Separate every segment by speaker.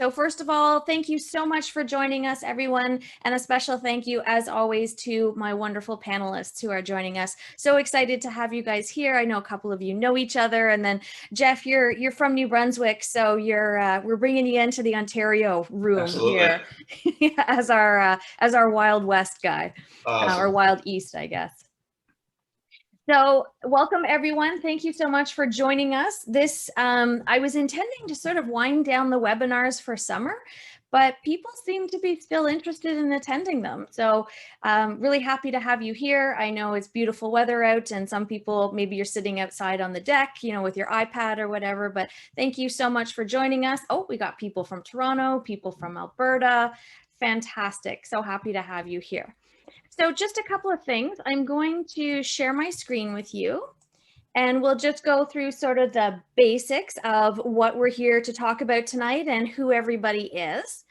Speaker 1: So first of all, thank you so much for joining us, everyone. And a special thank you, as always, to my wonderful panelists who are joining us. So excited to have you guys here. I know a couple of you know each other. And then Jeff, you're from New Brunswick. So we're bringing you into the Ontario room
Speaker 2: Absolutely.
Speaker 1: here as our Wild West guy,
Speaker 2: Awesome.
Speaker 1: or Wild East, I guess. So welcome everyone. Thank you so much for joining us. I was intending to sort of wind down the webinars for summer, but people seem to be still interested in attending them. So really happy to have you here. I know it's beautiful weather out and some people, maybe you're sitting outside on the deck, with your iPad or whatever, but thank you so much for joining us. Oh, we got people from Toronto, people from Alberta. Fantastic. So happy to have you here. So just a couple of things. I'm going to share my screen with you and we'll just go through sort of the basics of what we're here to talk about tonight and who everybody is.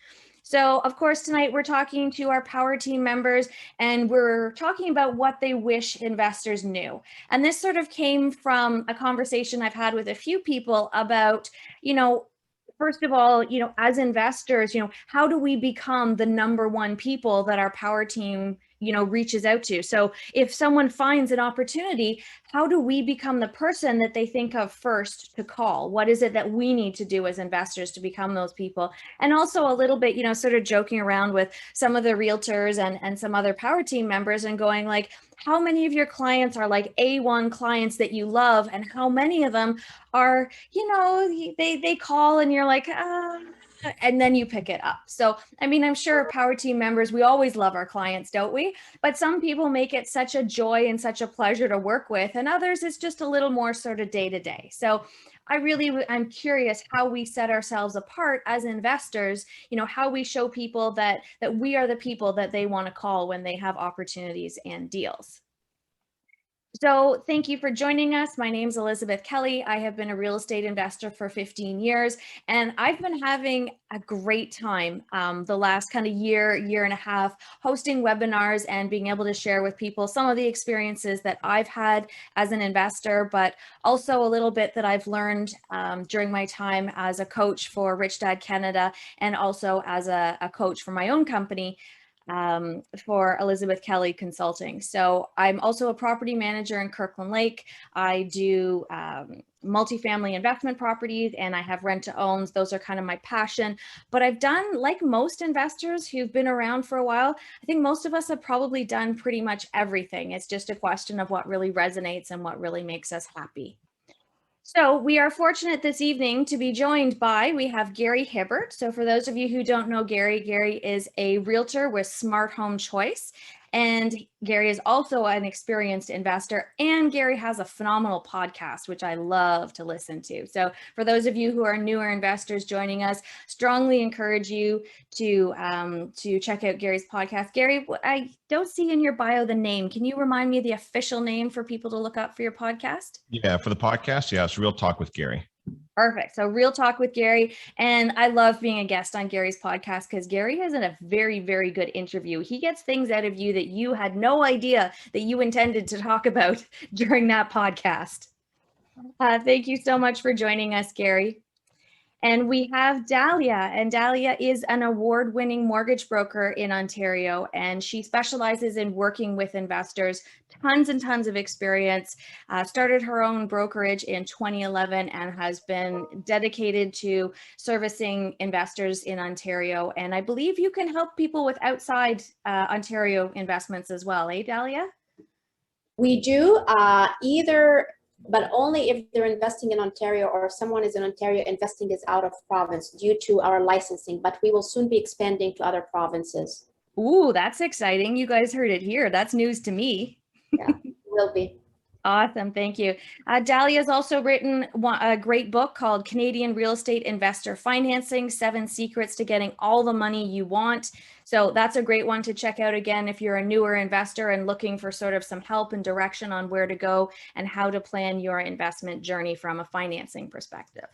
Speaker 1: So of course, tonight we're talking to our Power Team members and we're talking about what they wish investors knew. And this sort of came from a conversation I've had with a few people about, first of all, as investors, how do we become the number one people that our Power Team reaches out to? So if someone finds an opportunity, how do we become the person that they think of first to call? What is it that we need to do as investors to become those people? And also a little bit, sort of joking around with some of the realtors and some other Power Team members and going like, how many of your clients are like A1 clients that you love? And how many of them are, they call and you're like, and then you pick it up. So, I mean, I'm sure Power Team members, we always love our clients, don't we? But some people make it such a joy and such a pleasure to work with, and others it's just a little more sort of day to day. So I'm curious how we set ourselves apart as investors, how we show people that we are the people that they want to call when they have opportunities and deals. So thank you for joining us. My name is Elizabeth Kelly. I have been a real estate investor for 15 years, and I've been having a great time the last kind of year and a half hosting webinars and being able to share with people some of the experiences that I've had as an investor, but also a little bit that I've learned during my time as a coach for Rich Dad Canada and also as a coach for my own company. For Elizabeth Kelly Consulting. So I'm also a property manager in Kirkland Lake. I do multifamily investment properties and I have rent to owns. Those are kind of my passion. But I've done, like most investors who've been around for a while, I think most of us have probably done pretty much everything. It's just a question of what really resonates and what really makes us happy. So we are fortunate this evening to be joined by, we have Gary Hibbert. So for those of you who don't know Gary, Gary is a realtor with Smart Home Choice. And Gary is also an experienced investor, and Gary has a phenomenal podcast, which I love to listen to. So for those of you who are newer investors joining us, strongly encourage you to check out Gary's podcast. Gary, I don't see in your bio the name. Can you remind me the official name for people to look up for your podcast?
Speaker 3: Yeah, for the podcast, yeah, it's Real Talk with Gary.
Speaker 1: Perfect. So Real Talk with Gary. And I love being a guest on Gary's podcast because Gary has a very, very good interview. He gets things out of you that you had no idea that you intended to talk about during that podcast. Thank you so much for joining us, Gary. And we have Dahlia, and Dahlia is an award-winning mortgage broker in Ontario, and she specializes in working with investors, tons and tons of experience, started her own brokerage in 2011 and has been dedicated to servicing investors in Ontario. And I believe you can help people with outside Ontario investments as well, eh, Dahlia?
Speaker 4: We do, but only if they're investing in Ontario or someone is in Ontario investing is out of province due to our licensing, but we will soon be expanding to other provinces.
Speaker 1: Ooh, that's exciting. You guys heard it here. That's news to me.
Speaker 4: Yeah, will be.
Speaker 1: Awesome. Thank you. Dahlia has also written a great book called Canadian Real Estate Investor Financing, 7 Secrets to Getting All the Money You Want. So that's a great one to check out again if you're a newer investor and looking for sort of some help and direction on where to go and how to plan your investment journey from a financing perspective.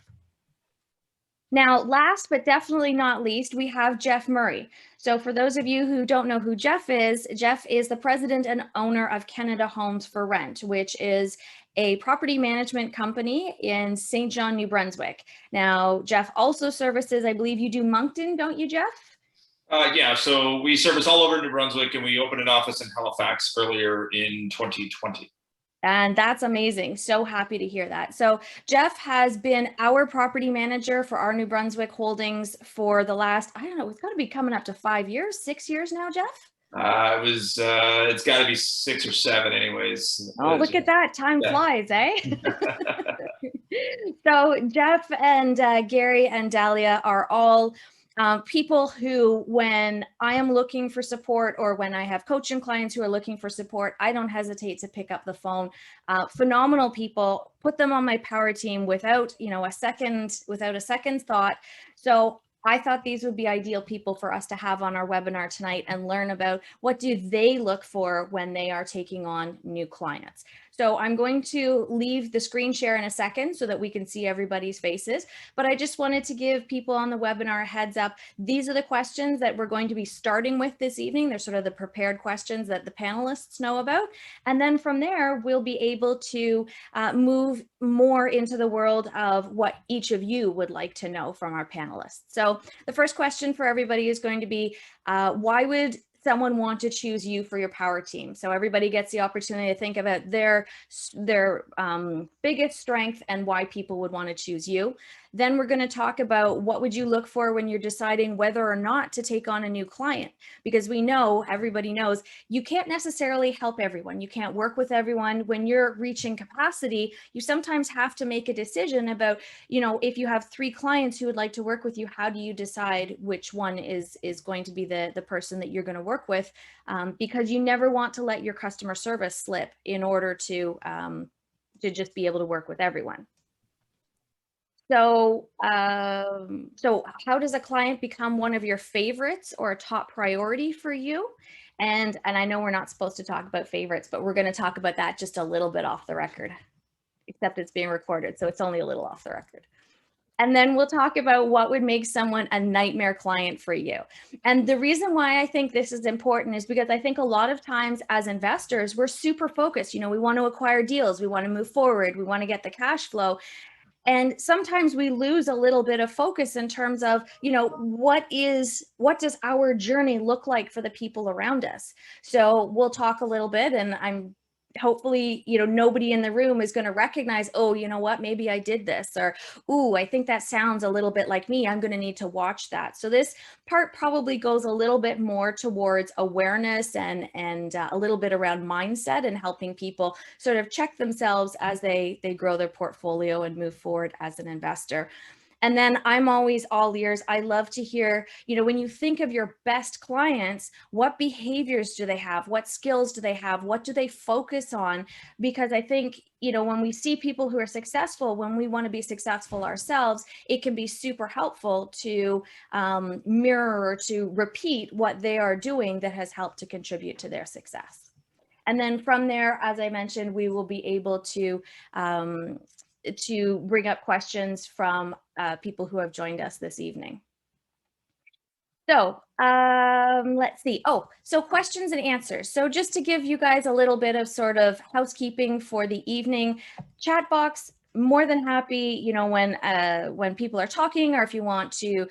Speaker 1: Now, last but definitely not least, we have Jeff Murray. So for those of you who don't know who Jeff is the president and owner of Canada Homes for Rent, which is a property management company in Saint John, New Brunswick. Now, Jeff also services, I believe you do Moncton, don't you, Jeff?
Speaker 2: Yeah, so we service all over New Brunswick, and we opened an office in Halifax earlier in 2020.
Speaker 1: And that's amazing. So happy to hear that. So Jeff has been our property manager for our New Brunswick holdings for the last, I don't know, it's got to be coming up to 5 years, 6 years now, Jeff?
Speaker 2: It's got to be 6 or 7 anyways.
Speaker 1: Oh, look at that. Time flies, eh? So Jeff and Gary and Dahlia are all people who, when I am looking for support or when I have coaching clients who are looking for support, I don't hesitate to pick up the phone. Phenomenal people, put them on my power team without, a second thought. So I thought these would be ideal people for us to have on our webinar tonight and learn about what do they look for when they are taking on new clients. So I'm going to leave the screen share in a second so that we can see everybody's faces, but I just wanted to give people on the webinar a heads up. These are the questions that we're going to be starting with this evening. They're sort of the prepared questions that the panelists know about. And then from there, we'll be able to move more into the world of what each of you would like to know from our panelists. So the first question for everybody is going to be, why would someone want to choose you for your power team? So everybody gets the opportunity to think about their biggest strength and why people would want to choose you. Then we're going to talk about what would you look for when you're deciding whether or not to take on a new client, because we know, everybody knows, you can't necessarily help everyone. You can't work with everyone. When you're reaching capacity, you sometimes have to make a decision about, if you have 3 clients who would like to work with you, how do you decide which one is going to be the person that you're going to work with? Because you never want to let your customer service slip in order to just be able to work with everyone. So, so how does a client become one of your favorites or a top priority for you? And I know we're not supposed to talk about favorites, but we're going to talk about that just a little bit off the record, except it's being recorded, so it's only a little off the record. And then we'll talk about what would make someone a nightmare client for you. And the reason why I think this is important is because I think a lot of times as investors, we're super focused. We want to acquire deals, we want to move forward, we want to get the cash flow. And sometimes we lose a little bit of focus in terms of, what does our journey look like for the people around us? So we'll talk a little bit, and I'm hopefully, nobody in the room is going to recognize, oh, you know what, maybe I did this, or, ooh, I think that sounds a little bit like me. I'm going to need to watch that. So this part probably goes a little bit more towards awareness and a little bit around mindset and helping people sort of check themselves as they grow their portfolio and move forward as an investor. And then I'm always all ears. I love to hear, when you think of your best clients, what behaviors do they have? What skills do they have? What do they focus on? Because I think, when we see people who are successful, when we want to be successful ourselves, it can be super helpful to mirror or to repeat what they are doing that has helped to contribute to their success. And then from there, as I mentioned, we will be able to bring up questions from people who have joined us this evening. So let's see. Oh, so questions and answers. So just to give you guys a little bit of sort of housekeeping for the evening, chat box, more than happy, when people are talking, or if you want to,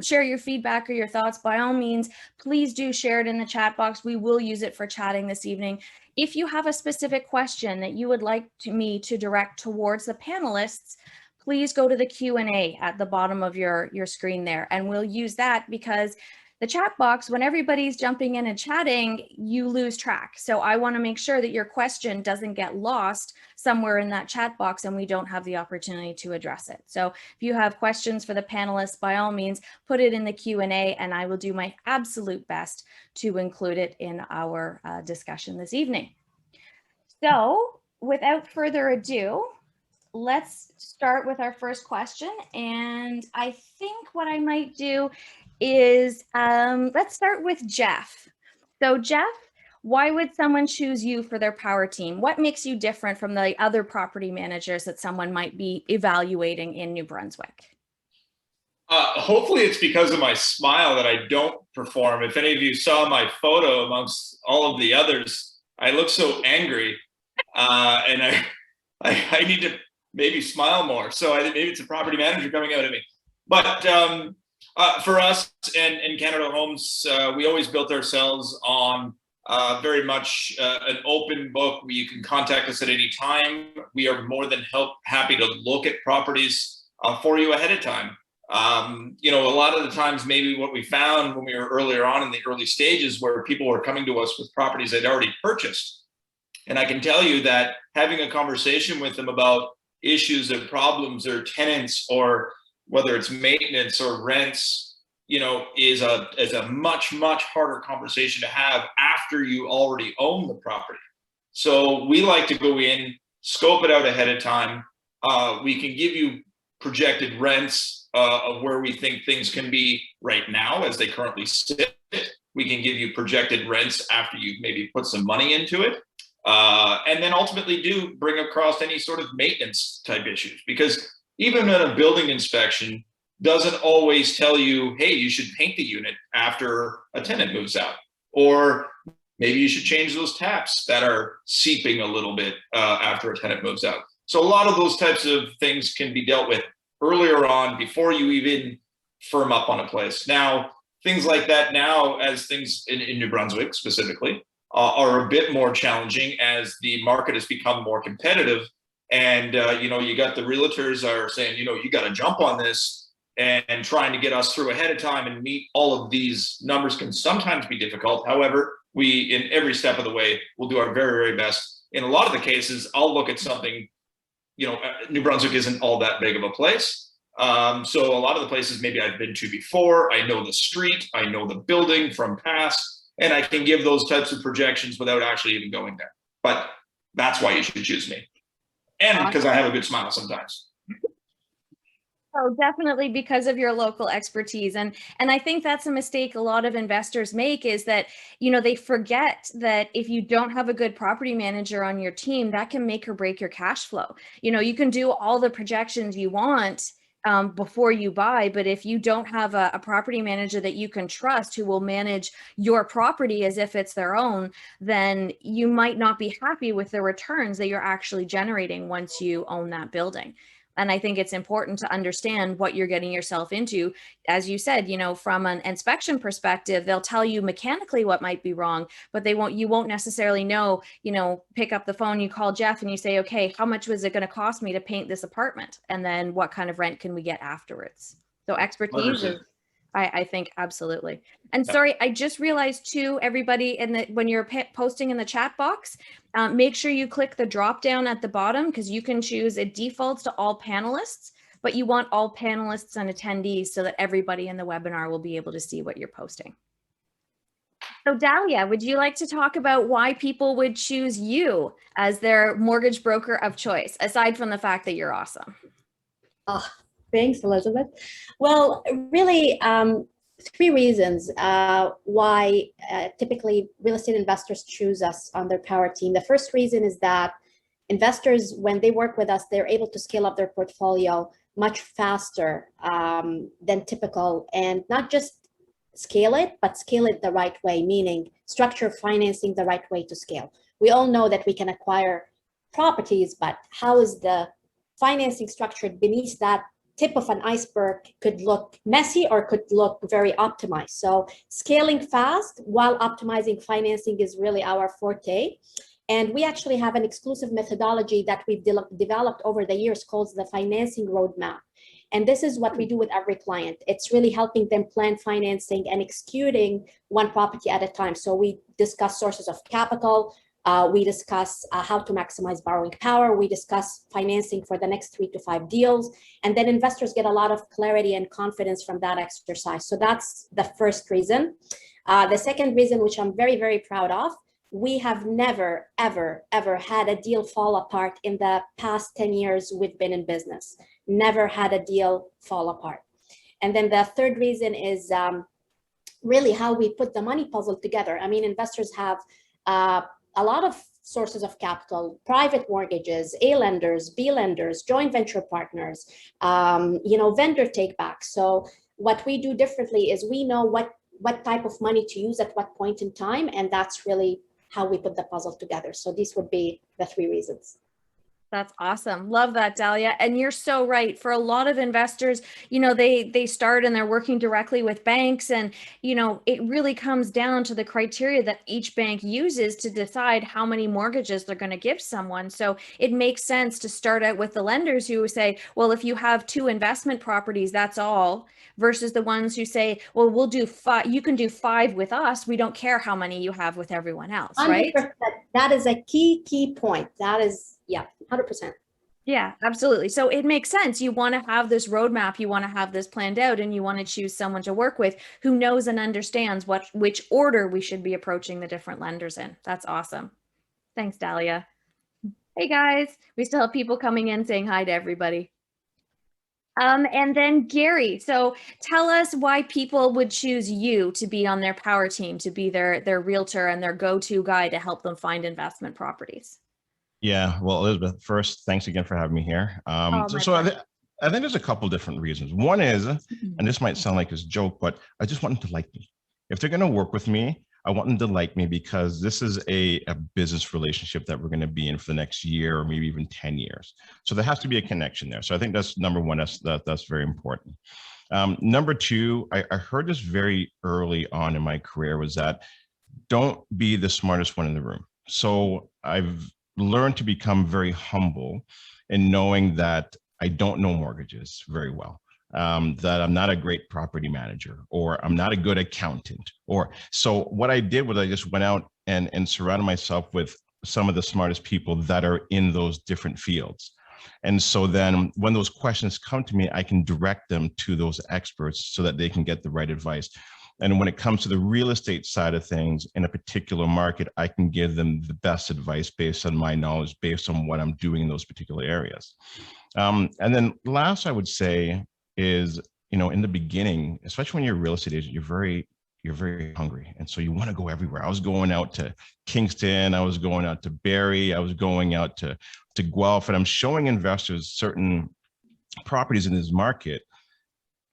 Speaker 1: share your feedback or your thoughts, by all means, please do share it in the chat box. We will use it for chatting this evening. If you have a specific question that you would like me to direct towards the panelists, please go to the Q&A at the bottom of your screen there, and we'll use that, because the chat box, when everybody's jumping in and chatting, you lose track. So I want to make sure that your question doesn't get lost somewhere in that chat box and we don't have the opportunity to address it. So if you have questions for the panelists, by all means, put it in the Q&A, and I will do my absolute best to include it in our discussion this evening. So without further ado, let's start with our first question. And I think what I might do is let's start with Jeff. So Jeff, why would someone choose you for their power team? What makes you different from the other property managers that someone might be evaluating in New Brunswick?
Speaker 2: Hopefully it's because of my smile that I don't perform. If any of you saw my photo amongst all of the others, I look so angry. And I need to maybe smile more. So I think maybe it's a property manager coming out at me. But for us and Canada Homes, we always built ourselves on very much an open book where you can contact us at any time. We are more than happy to look at properties for you ahead of time. You know, a lot of the times, maybe what we found when we were earlier on in the early stages where people were coming to us with properties they'd already purchased. And I can tell you that having a conversation with them about issues or problems or tenants, or whether it's maintenance or rents, you know, is a much harder conversation to have after you already own the property. So we like to go in, scope it out ahead of time. We can give you projected rents of where we think things can be right now as they currently sit. We can give you projected rents after you've maybe put some money into it. And then ultimately do bring across any sort of maintenance type issues, because even in a building inspection doesn't always tell you, hey, you should paint the unit after a tenant moves out, or maybe you should change those taps that are seeping a little bit after a tenant moves out. So a lot of those types of things can be dealt with earlier on before you even firm up on a place. Now, things like that now, as things in New Brunswick specifically, are a bit more challenging as the market has become more competitive. And, you know, you got the realtors are saying, you know, you got to jump on this, and trying to get us through ahead of time and meet all of these numbers can sometimes be difficult. However, we, in every step of the way, will do our very best. In a lot of the cases, I'll look at something, you know, New Brunswick isn't all that big of a place. So a lot of the places maybe I've been to before, I know the street, I know the building from past, and I can give those types of projections without actually even going there. But that's why you should choose me. And because I have a good smile sometimes.
Speaker 1: Oh, definitely because of your local expertise. And I think that's a mistake a lot of investors make, is that, you know, they forget that if you don't have a good property manager on your team, that can make or break your cash flow. You know, you can do all the projections you want before you buy, but if you don't have a property manager that you can trust who will manage your property as if it's their own, then you might not be happy with the returns that you're actually generating once you own that building. And I think it's important to understand what you're getting yourself into. As you said, you know, from an inspection perspective, they'll tell you mechanically what might be wrong, but you won't necessarily know, you know, pick up the phone, you call Jeff and you say, okay, how much was it going to cost me to paint this apartment? And then what kind of rent can we get afterwards? So expertise is, I think, absolutely. And sorry, I just realized too, everybody, when you're posting in the chat box, make sure you click the drop down at the bottom, because you can choose, it defaults to all panelists, but you want all panelists and attendees so that everybody in the webinar will be able to see what you're posting. So Dahlia, would you like to talk about why people would choose you as their mortgage broker of choice, aside from the fact that you're awesome?
Speaker 4: Thanks, Elizabeth. Well, really, 3 reasons why typically real estate investors choose us on their power team. The first reason is that investors, when they work with us, they're able to scale up their portfolio much faster than typical, and not just scale it, but scale it the right way, meaning structure financing the right way to scale. We all know that we can acquire properties, but how is the financing structured beneath that tip of an iceberg could look messy or could look very optimized. So scaling fast while optimizing financing is really our forte. And we actually have an exclusive methodology that we've developed over the years called the financing roadmap. And this is what we do with every client. It's really helping them plan financing and executing one property at a time. So we discuss sources of capital. We discuss how to maximize borrowing power. We discuss financing for the next 3 to 5 deals. And then investors get a lot of clarity and confidence from that exercise. So that's the first reason. The second reason, which I'm very proud of, we have never, ever had a deal fall apart in the past 10 years we've been in business. Never had a deal fall apart. And then the third reason is really how we put the money puzzle together. I mean, investors have a lot of sources of capital: private mortgages, A lenders, B lenders, joint venture partners, you know, vendor take-back. So what we do differently is we know what type of money to use at what point in time, and that's really how we put the puzzle together. So these would be the 3 reasons.
Speaker 1: That's awesome. Love that, Dahlia. And you're so right. For a lot of investors, they start and they're working directly with banks. And, it really comes down to the criteria that each bank uses to decide how many mortgages they're going to give someone. So it makes sense to start out with the lenders who say, well, if you have 2 investment properties, that's all, versus the ones who say, well, we'll do 5, you can do 5 with us. We don't care how many you have with everyone else, right?
Speaker 4: 100%. That is a key point. That is, yeah, 100%.
Speaker 1: Yeah, absolutely. So it makes sense. You want to have this roadmap, you want to have this planned out, and you want to choose someone to work with who knows and understands which order we should be approaching the different lenders in. That's awesome. Thanks, Dahlia. Hey guys, we still have people coming in saying hi to everybody. And then Gary, so tell us why people would choose you to be on their power team, to be their realtor and their go-to guy to help them find investment properties.
Speaker 3: Yeah, well, Elizabeth, first, thanks again for having me here. So I think there's a couple different reasons. One is, and this might sound like a joke, but I just want them to like me. If they're going to work with me, I want them to like me because this is a business relationship that we're going to be in for the next year or maybe even 10 years. So there has to be a connection there. So I think that's number one. That's very important. Number two, I heard this very early on in my career was that don't be the smartest one in the room. So I've learned to become very humble in knowing that I don't know mortgages very well, that I'm not a great property manager, or I'm not a good accountant. So what I did was I just went out and surrounded myself with some of the smartest people that are in those different fields. And so then when those questions come to me, I can direct them to those experts so that they can get the right advice. And when it comes to the real estate side of things in a particular market, I can give them the best advice based on my knowledge, based on what I'm doing in those particular areas. And then last, I would say is, in the beginning, especially when you're a real estate agent, you're very hungry. And so you want to go everywhere. I was going out to Kingston, I was going out to Barrie, I was going out to Guelph, and I'm showing investors certain properties in this market,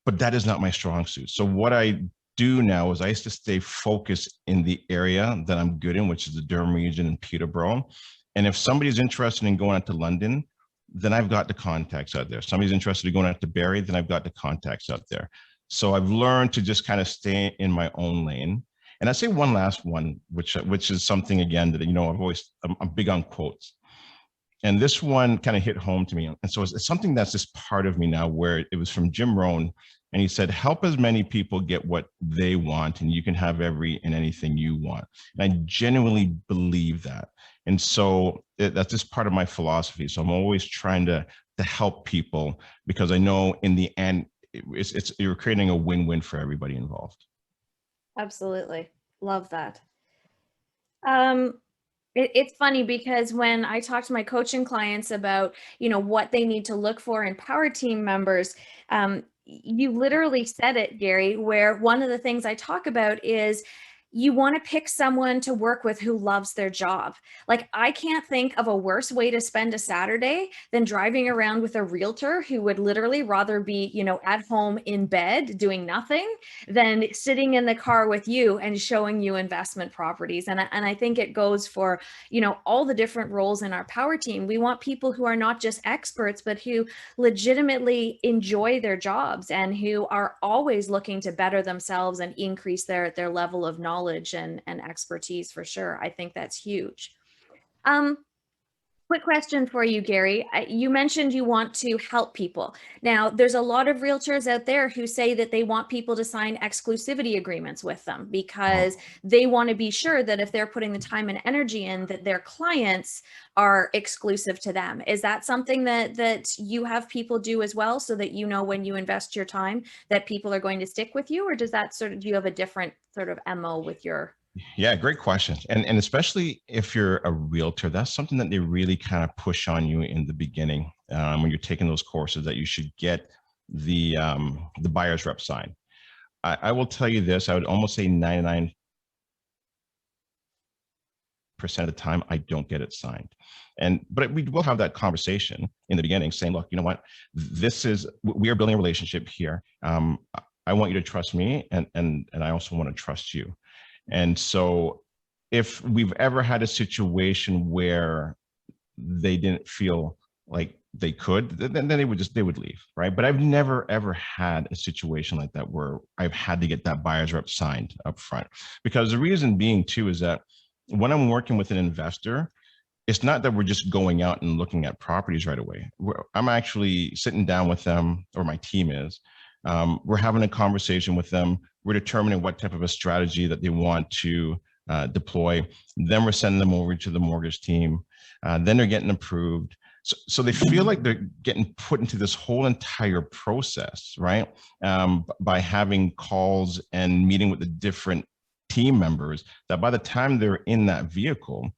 Speaker 3: but that is not my strong suit. So what I do now is I used to stay focused in the area that I'm good in, which is the Durham region and Peterborough. And if somebody's interested in going out to London, then I've got the contacts out there. Somebody's interested in going out to Barrie, then I've got the contacts out there. So I've learned to just kind of stay in my own lane. And I say one last one, which is something again that, I'm big on quotes. And this one kind of hit home to me. And so it's something that's just part of me now, where it was from Jim Rohn. And he said, help as many people get what they want, and you can have every and anything you want. And I genuinely believe that. And so that's just part of my philosophy. So I'm always trying to help people, because I know in the end, you're creating a win-win for everybody involved.
Speaker 1: Absolutely. Love that. It's funny because when I talk to my coaching clients about, what they need to look for in power team members, you literally said it, Gary, where one of the things I talk about is you want to pick someone to work with who loves their job. Like, I can't think of a worse way to spend a Saturday than driving around with a realtor who would literally rather be, at home in bed doing nothing than sitting in the car with you and showing you investment properties. And I think it goes for, all the different roles in our power team. We want people who are not just experts, but who legitimately enjoy their jobs and who are always looking to better themselves and increase their level of knowledge and expertise, for sure. I think that's huge. Quick question for you, Gary. You mentioned you want to help people. Now, there's a lot of realtors out there who say that they want people to sign exclusivity agreements with them because they want to be sure that if they're putting the time and energy in, that their clients are exclusive to them. Is that something that you have people do as well, so that when you invest your time that people are going to stick with you? Or does that do you have a different sort of MO with your?
Speaker 3: Yeah, great question. And especially if you're a realtor, that's something that they really kind of push on you in the beginning when you're taking those courses, that you should get the buyer's rep sign. I will tell you this, I would almost say 99% of the time, I don't get it signed. But we will have that conversation in the beginning saying, look, you know what, we are building a relationship here. I want you to trust me, and I also want to trust you. And so if we've ever had a situation where they didn't feel like they could, then they would leave, right? But I've never ever had a situation like that where I've had to get that buyer's rep signed up front, because the reason being too is that when I'm working with an investor, it's not that we're just going out and looking at properties right away. I'm actually sitting down with them, or my team is. We're having a conversation with them. We're determining what type of a strategy that they want to deploy. Then we're sending them over to the mortgage team. Then they're getting approved. So they feel like they're getting put into this whole entire process, right? By having calls and meeting with the different team members, that by the time they're in that vehicle,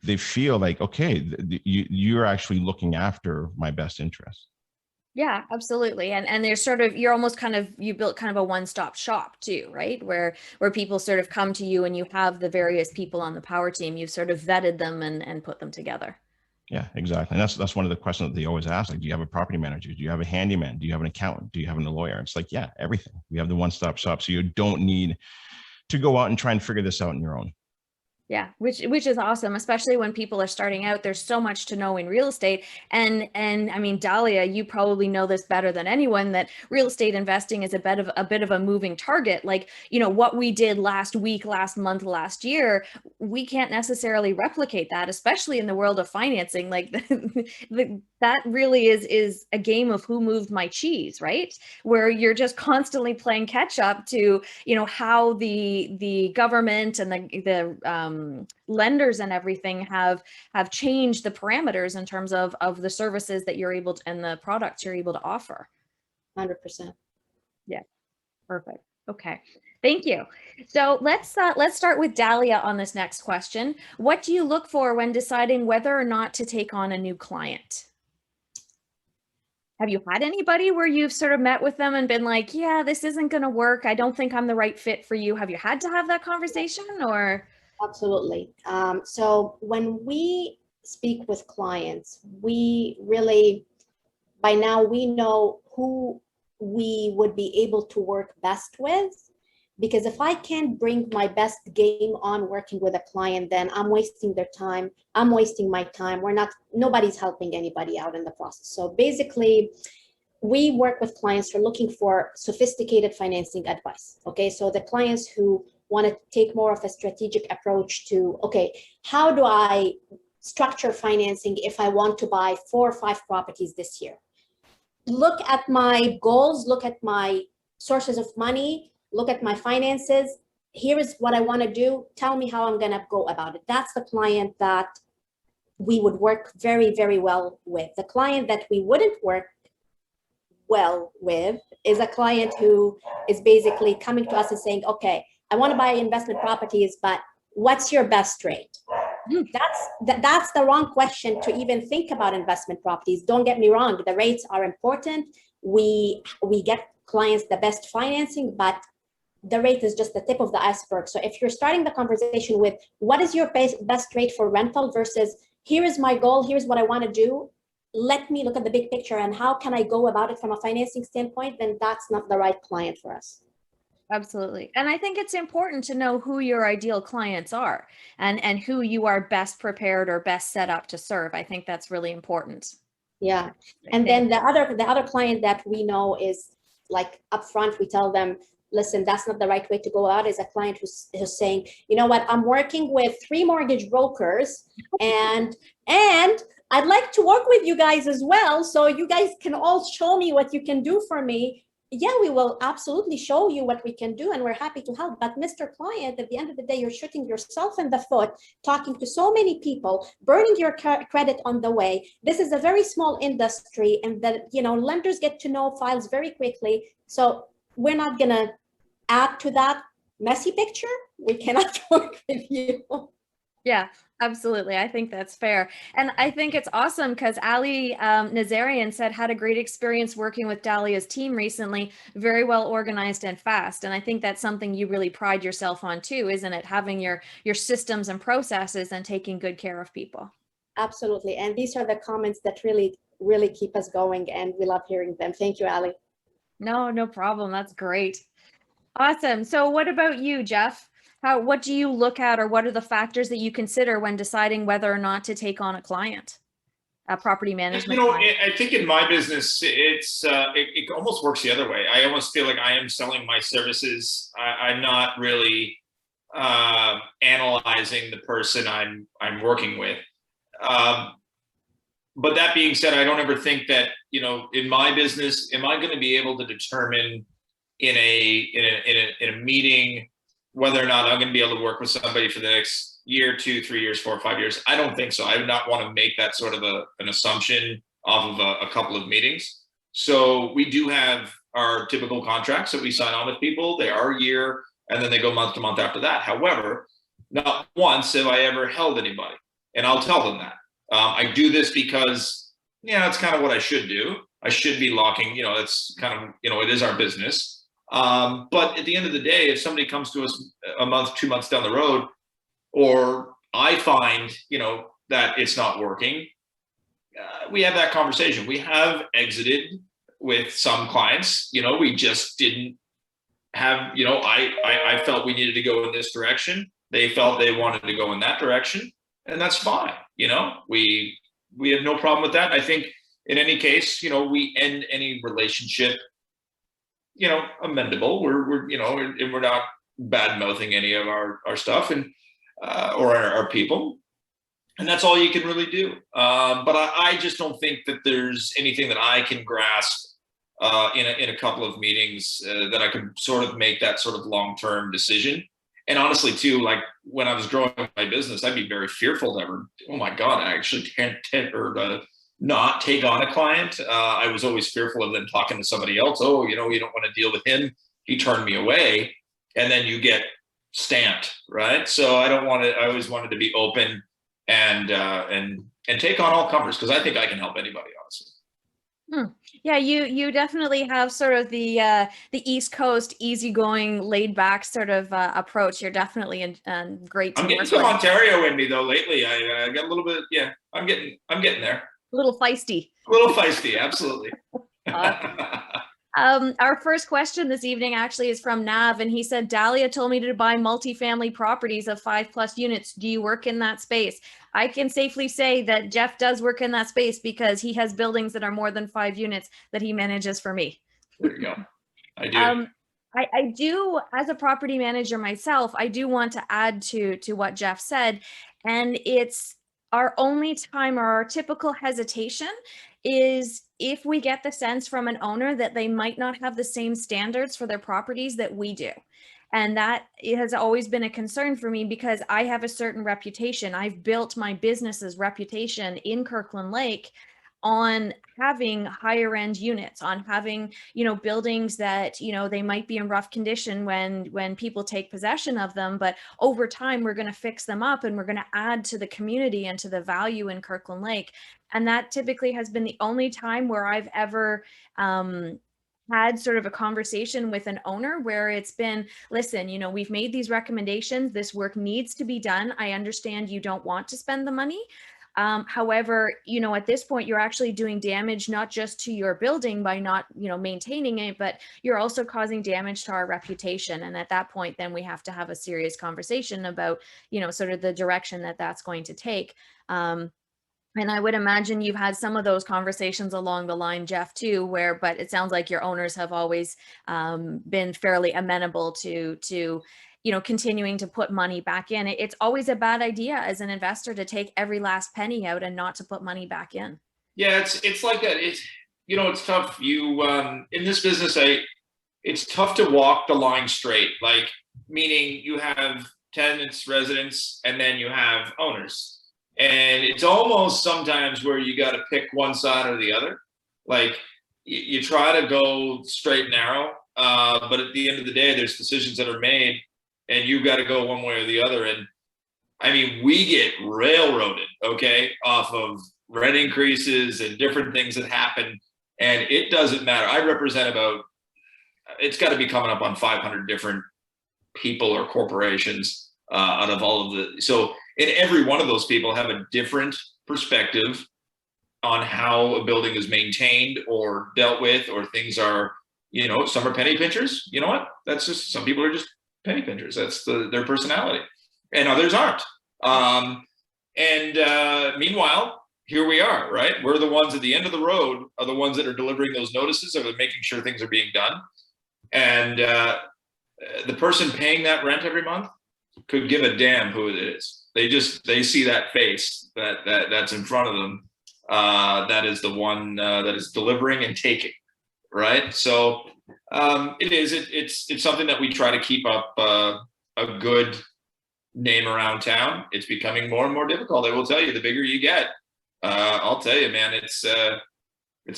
Speaker 3: they feel like, okay, you're actually looking after my best interest.
Speaker 1: Yeah, absolutely. And there's sort of, you're almost kind of, you built kind of a one-stop shop too, right? Where people sort of come to you and you have the various people on the power team, you've sort of vetted them and put them together.
Speaker 3: Yeah, exactly. And that's one of the questions that they always ask. Like, do you have a property manager? Do you have a handyman? Do you have an accountant? Do you have a lawyer? It's like, yeah, everything. We have the one-stop shop. So you don't need to go out and try and figure this out on your own.
Speaker 1: Yeah, which is awesome, especially when people are starting out. There's so much to know in real estate. And I mean, Dahlia, you probably know this better than anyone, that real estate investing is a bit of a moving target. Like, you know, what we did last week, last month, last year, we can't necessarily replicate that, especially in the world of financing. Like that really is a game of who moved my cheese, right? Where you're just constantly playing catch up to, you know, how the government and the lenders and everything have changed the parameters in terms of the services that you're able to, and the products you're able to offer.
Speaker 4: 100%.
Speaker 1: Yeah, perfect. Okay, thank you. So let's start with Dahlia on this next question. What do you look for when deciding whether or not to take on a new client? Have you had anybody where you've sort of met with them and been like, yeah, this isn't going to work, I don't think I'm the right fit for you? Have you had to have that conversation? Or?
Speaker 4: Absolutely. So when we speak with clients, we really, by now we know who we would be able to work best with, because if I can't bring my best game on working with a client, then I'm wasting their time. I'm wasting my time. Nobody's helping anybody out in the process. So basically, we work with clients who are looking for sophisticated financing advice. Okay, so the clients who want to take more of a strategic approach to, okay, how do I structure financing if I want to buy 4 or 5 properties this year? Look at my goals, look at my sources of money, look at my finances. Here is what I want to do. Tell me how I'm going to go about it. That's the client that we would work very, very well with. The client that we wouldn't work well with is a client who is basically coming to us and saying, okay, I want to buy investment properties, but what's your best rate? That's the wrong question to even think about investment properties. Don't get me wrong, the rates are important. We get clients the best financing, but the rate is just the tip of the iceberg. So if you're starting the conversation with what is your best rate for rental versus here is my goal, here's what I want to do, let me look at the big picture and how can I go about it from a financing standpoint, then that's not the right client for us.
Speaker 1: Absolutely. And I think it's important to know who your ideal clients are and who you are best prepared or best set up to serve. I think that's really important.
Speaker 4: Yeah. And then the other client that we know is like upfront, we tell them, listen, that's not the right way to go out, is a client who's saying, you know what, I'm working with 3 mortgage brokers and I'd like to work with you guys as well. So you guys can all show me what you can do for me. Yeah, we will absolutely show you what we can do and we're happy to help. But Mr. Client, at the end of the day, you're shooting yourself in the foot, talking to so many people, burning your credit on the way. This is a very small industry and that, you know, lenders get to know files very quickly. So we're not going to add to that messy picture. We cannot work with you.
Speaker 1: Yeah, absolutely. I think that's fair. And I think it's awesome because Ali Nazarian said had a great experience working with Dahlia's team recently, very well organized and fast. And I think that's something you really pride yourself on too, isn't it? Having your systems and processes and taking good care of people.
Speaker 4: Absolutely. And these are the comments that really, really keep us going and we love hearing them. Thank you, Ali.
Speaker 1: No problem. That's great. Awesome. So what about you, Jeff? what do you look at, or what are the factors that you consider when deciding whether or not to take on a client, a property management client?
Speaker 2: I think in my business, it almost works the other way. I almost feel like I am selling my services. I'm not really analyzing the person I'm working with. But that being said, I don't ever think that, in my business, am I going to be able to determine in a meeting whether or not I'm going to be able to work with somebody for the next year, 2, 3 years, 4, 5 years? I don't think so. I would not want to make that sort of an assumption off of a couple of meetings. So we do have our typical contracts that we sign on with people. They are a year, and then they go month to month after that. However, not once have I ever held anybody, and I'll tell them that. I do this because, it's kind of what I should do. I should be locking, it's kind of, it is our business. But at the end of the day, if somebody comes to us a month, 2 months down the road, or I find, that it's not working, we have that conversation. We have exited with some clients, we just didn't have, I felt we needed to go in this direction. They felt they wanted to go in that direction, and that's fine. We have no problem with that. I think in any case, we end any relationship, amendable. We're not bad mouthing any of our stuff and or our people, and that's all you can really do. But I just don't think that there's anything that I can grasp in a couple of meetings that I could sort of make that sort of long-term decision. And honestly, too, like when I was growing my business, I'd be very fearful to ever, oh my God, I actually can't not take on a client. I was always fearful of them talking to somebody else. Oh, you don't want to deal with him. He turned me away. And then you get stamped, right? So I always wanted to be open and take on all comers, because I think I can help anybody, honestly.
Speaker 1: Yeah, you definitely have sort of the East Coast easyogoing, laid back sort of approach. You're definitely great to
Speaker 2: I'm getting
Speaker 1: work
Speaker 2: some
Speaker 1: with.
Speaker 2: Ontario in me though lately. I got a little bit. Yeah, I'm getting there.
Speaker 1: A little feisty.
Speaker 2: A little feisty, absolutely.
Speaker 1: Our first question this evening actually is from Nav, and he said, Dahlia told me to buy multifamily properties of 5+ units. Do you work in that space? I can safely say that Jeff does work in that space, because he has buildings that are more than 5 units that he manages for me.
Speaker 2: There you go. I do.
Speaker 1: I do, as a property manager myself, I do want to add to what Jeff said, and it's our only time, or our typical hesitation, is if we get the sense from an owner that they might not have the same standards for their properties that we do. And that has always been a concern for me, because I have a certain reputation. I've built my business's reputation in Kirkland Lake on having higher end units, on having, buildings that, they might be in rough condition when people take possession of them, but over time we're going to fix them up, and we're going to add to the community and to the value in Kirkland Lake. And that typically has been the only time where I've ever had sort of a conversation with an owner where it's been, listen, we've made these recommendations, this work needs to be done. I understand you don't want to spend the money. However, at this point, you're actually doing damage, not just to your building by not, maintaining it, but you're also causing damage to our reputation. And at that point, then we have to have a serious conversation about, sort of the direction that that's going to take. And I would imagine you've had some of those conversations along the line, Jeff, too, but it sounds like your owners have always been fairly amenable to continuing to put money back in. It's always a bad idea as an investor to take every last penny out and not to put money back in.
Speaker 2: Yeah, it's like that. It's tough. In this business, it's tough to walk the line straight. Like, meaning you have tenants, residents, and then you have owners. And it's almost sometimes where you got to pick one side or the other. Like you try to go straight and narrow, but at the end of the day, there's decisions that are made, and you got to go one way or the other. And I mean, we get railroaded, okay, off of rent increases and different things that happen. And it doesn't matter. I represent it's got to be coming up on 500 different people or corporations out of all of so and every one of those people have a different perspective on how a building is maintained or dealt with, or things are, some are penny pinchers. You know what? That's just, some people are just penny pinchers. That's their personality, and others aren't. Meanwhile, here we are, right? We're the ones at the end of the road, are the ones that are delivering those notices, or making sure things are being done. And the person paying that rent every month could give a damn who it is. They see that face that's in front of them. That is the one that is delivering and taking, right? So it's something that we try to keep up a good name around town. It's becoming more and more difficult. I will tell you, the bigger you get, I'll tell you, man, it's a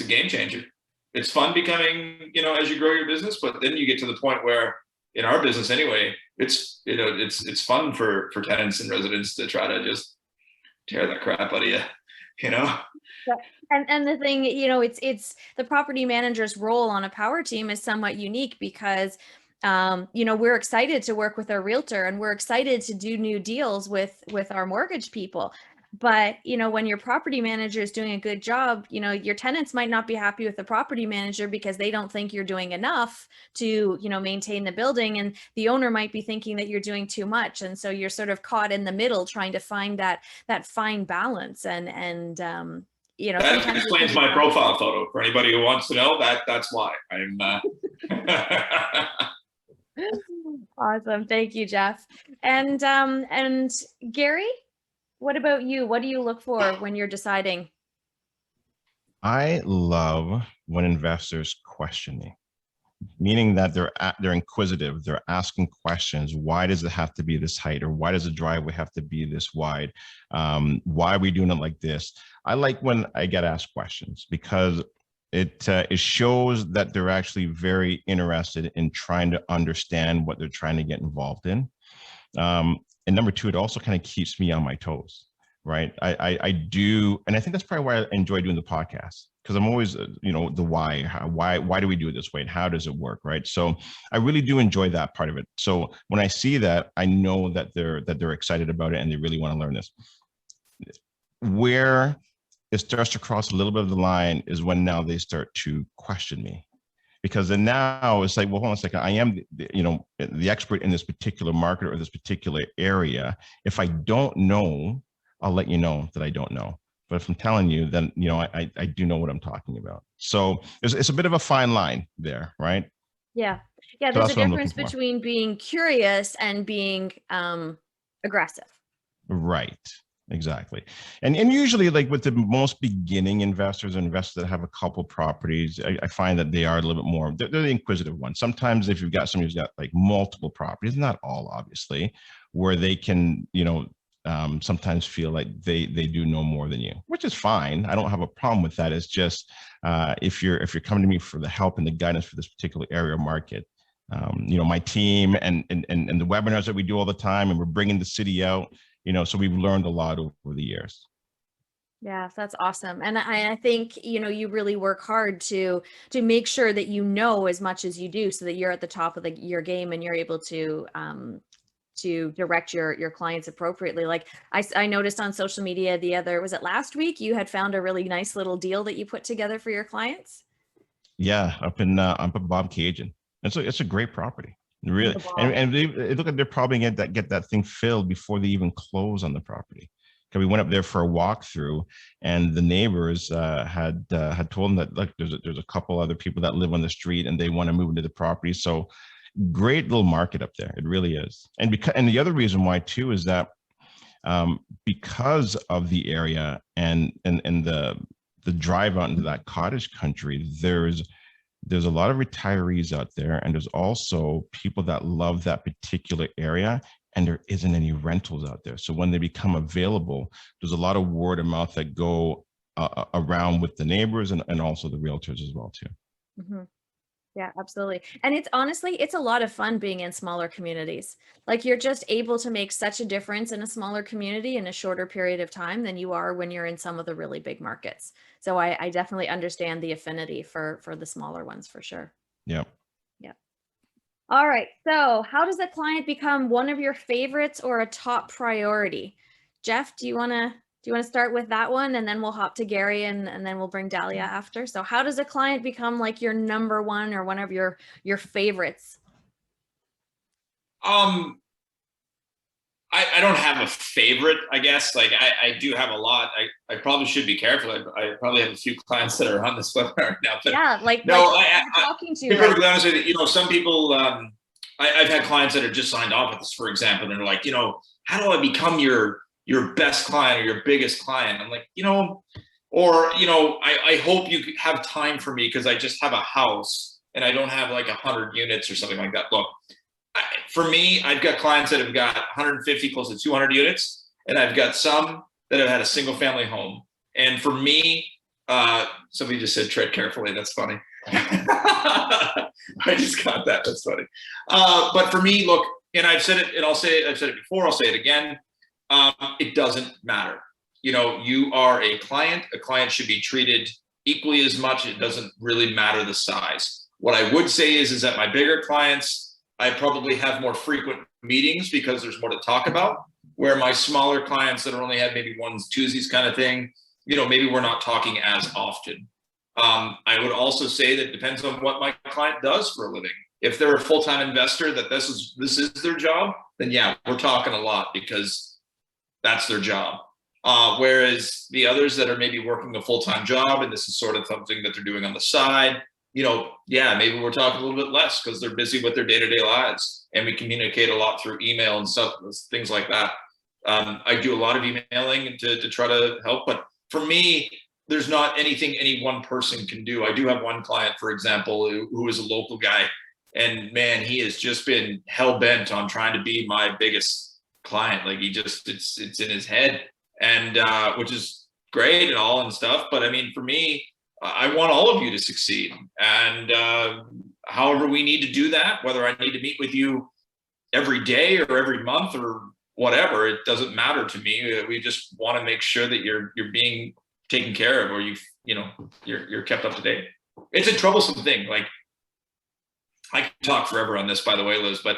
Speaker 2: game changer. It's fun becoming, as you grow your business, but then you get to the point where, in our business anyway, it's fun for tenants and residents to try to just tear the crap out of you,
Speaker 1: And the thing, it's the property manager's role on a power team is somewhat unique because, we're excited to work with our realtor and we're excited to do new deals with our mortgage people. But, when your property manager is doing a good job, your tenants might not be happy with the property manager because they don't think you're doing enough to, maintain the building. And the owner might be thinking that you're doing too much. And so you're sort of caught in the middle trying to find that fine balance. And
Speaker 2: that explains my profile photo for anybody who wants to know. That's why I'm.
Speaker 1: Awesome. Thank you, Jeff. And Gary, what about you? What do you look for when you're deciding?
Speaker 3: I love when investors question me, meaning that they're inquisitive. They're asking questions. Why does it have to be this height? Or why does the driveway have to be this wide? Why are we doing it like this? I like when I get asked questions because it shows that they're actually very interested in trying to understand what they're trying to get involved in. And number two, it also kind of keeps me on my toes, right? I do, and I think that's probably why I enjoy doing the podcast, because I'm always, the why do we do it this way, and how does it work, right? So I really do enjoy that part of it. So when I see that, I know that they're excited about it and they really want to learn this. Where it starts to cross a little bit of the line is when now they start to question me. Because then now it's like, well, hold on a second. I am, the expert in this particular market or this particular area. If I don't know, I'll let you know that I don't know. But if I'm telling you, then I do know what I'm talking about. So it's a bit of a fine line there, right?
Speaker 1: Yeah. There's a difference between being curious and being aggressive.
Speaker 3: Right. Exactly. And usually, like with the most beginning investors that have a couple properties, I find that they are a little bit more, they're the inquisitive ones. Sometimes if you've got somebody who's got like multiple properties, not all obviously, where they can, sometimes feel like they do know more than you, which is fine. I don't have a problem with that. It's just if you're coming to me for the help and the guidance for this particular area or market, my team and the webinars that we do all the time, and we're bringing the city out. So we've learned a lot over the years.
Speaker 1: Yeah, that's awesome. And I think, you really work hard to make sure that as much as you do so that you're at the top of your game and you're able to direct your clients appropriately. Like I noticed on social media was it last week, you had found a really nice little deal that you put together for your clients? Yeah,
Speaker 3: up in Bob Cajun. It's a great property. Really, and they look like they're probably get that thing filled before they even close on the property. Because we went up there for a walkthrough, and the neighbors had told them that look, there's a couple other people that live on the street, and they want to move into the property. So great little market up there. It really is. And the other reason why too is that because of the area and the drive out into that cottage country, there's a lot of retirees out there, and there's also people that love that particular area, and there isn't any rentals out there. So when they become available, there's a lot of word of mouth that go around with the neighbors and also the realtors as well too.
Speaker 1: Mm-hmm. Yeah, absolutely. And it's a lot of fun being in smaller communities. Like you're just able to make such a difference in a smaller community in a shorter period of time than you are when you're in some of the really big markets. So I definitely understand the affinity for the smaller ones for sure.
Speaker 3: Yep.
Speaker 1: Yeah. All right. So how does a client become one of your favorites or a top priority? Jeff, do you want to start with that one, and then we'll hop to Gary, and then we'll bring Dahlia after? So how does a client become like your number one or one of your favorites?
Speaker 2: I don't have a favorite, I guess. Like I do have a lot. I probably should be careful. I probably have a few clients that are on this webinar right now. But
Speaker 1: yeah, like
Speaker 2: no,
Speaker 1: like you're talking to.
Speaker 2: To be perfectly honest with you, some people. I've had clients that have just signed off with us, for example, and they're like, how do I become your best client or your biggest client? I'm like, I hope you have time for me because I just have a house and I don't have like 100 units or something like that. Look, for me, I've got clients that have got 150, close to 200 units, and I've got some that have had a single family home. And for me, somebody just said, tread carefully. That's funny. I just got that. That's funny. But for me, look, and I've said it, and I've said it before, I'll say it again. It doesn't matter. You are a client. A client should be treated equally as much. It doesn't really matter the size. What I would say is that my bigger clients, I probably have more frequent meetings because there's more to talk about, where my smaller clients that only have maybe ones, twosies kind of thing, maybe we're not talking as often. I would also say that it depends on what my client does for a living. If they're a full-time investor that this is their job, then yeah, we're talking a lot because that's their job. Whereas the others that are maybe working a full-time job and this is sort of something that they're doing on the side, yeah, maybe we're talking a little bit less because they're busy with their day-to-day lives and we communicate a lot through email and stuff, things like that. I do a lot of emailing to try to help, but for me, there's not anything any one person can do. I do have one client, for example, who is a local guy, and man, he has just been hell-bent on trying to be my biggest client. Like it's in his head, and which is great and all and stuff. But I mean, for me, I want all of you to succeed. And however we need to do that, whether I need to meet with you every day or every month or whatever, it doesn't matter to me. We just want to make sure that you're being taken care of, or you're kept up to date. It's a troublesome thing. Like I can talk forever on this, by the way, Liz, but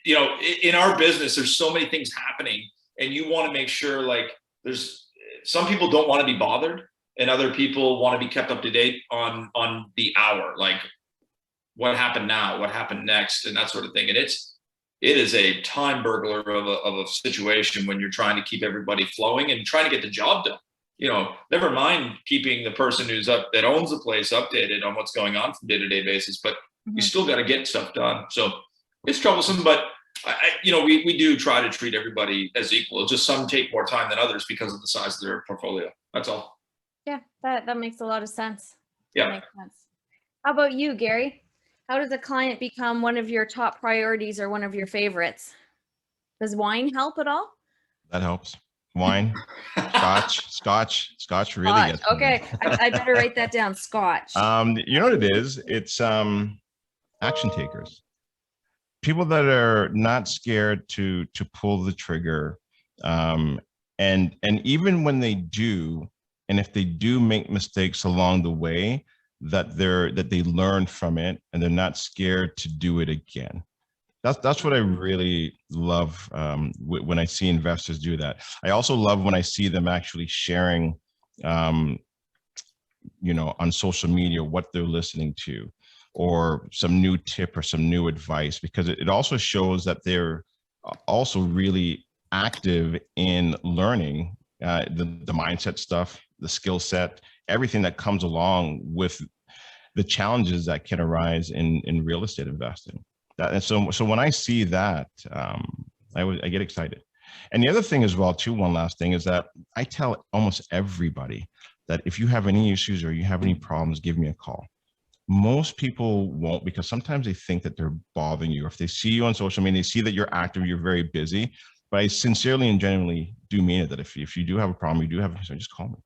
Speaker 2: in our business, there's so many things happening, and you want to make sure, like, there's some people don't want to be bothered, and other people want to be kept up to date on the hour, like what happened now, what happened next, and that sort of thing. And it is a time burglar of a situation when you're trying to keep everybody flowing and trying to get the job done. Never mind keeping the person that owns the place updated on what's going on from day-to-day basis, but you still got to get stuff done. So it's troublesome, but we do try to treat everybody as equal. Just some take more time than others because of the size of their portfolio. That's all.
Speaker 1: Yeah, that makes a lot of sense.
Speaker 2: Yeah.
Speaker 1: That makes sense. How about you, Gary? How does a client become one of your top priorities or one of your favorites? Does wine help at all?
Speaker 3: That helps. Wine, scotch really gets me.
Speaker 1: Okay, I better write that down. Scotch.
Speaker 3: You know what it is? It's action takers. People that are not scared to pull the trigger, and even when they do, and if they do make mistakes along the way, that they learn from it and they're not scared to do it again. That's what I really love when I see investors do that. I also love when I see them actually sharing, on social media what they're listening to, or some new tip or some new advice, because it also shows that they're also really active in learning the mindset stuff, the skill set, everything that comes along with the challenges that can arise in real estate investing. And so when I see that, I get excited. And the other thing as well, too, one last thing is that I tell almost everybody that if you have any issues or you have any problems, give me a call. Most people won't, because sometimes they think that they're bothering you. If they see you on social media, they see that you're active, you're very busy. But I sincerely and genuinely do mean it, that if you do have a problem, you do have a concern, just call me.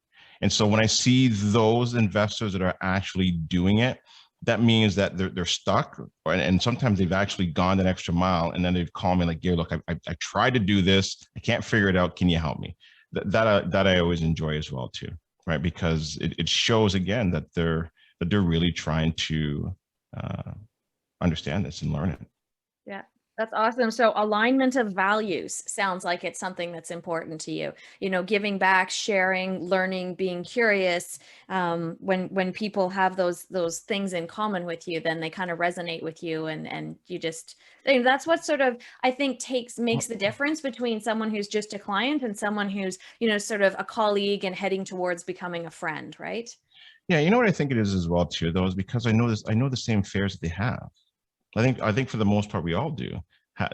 Speaker 3: And so when I see those investors that are actually doing it, that means that they're stuck, and sometimes they've actually gone that extra mile, and then they've called me like, Gary, look, I tried to do this, I can't figure it out, can you help me? That I always enjoy as well too, right? Because it shows again that they're really trying to understand this and learn it.
Speaker 1: Yeah, That's awesome. So alignment of values sounds like it's something that's important to you. You know, giving back, sharing, learning, being curious. When people have those things in common with you, then they kind of resonate with you, and you just, that's what sort of, I think, makes the difference between someone who's just a client and someone who's, you know, sort of a colleague and heading towards becoming a friend, right?
Speaker 3: Yeah, you know what I think it is as well too, though, is because I know the same fears that they have. I think for the most part we all do,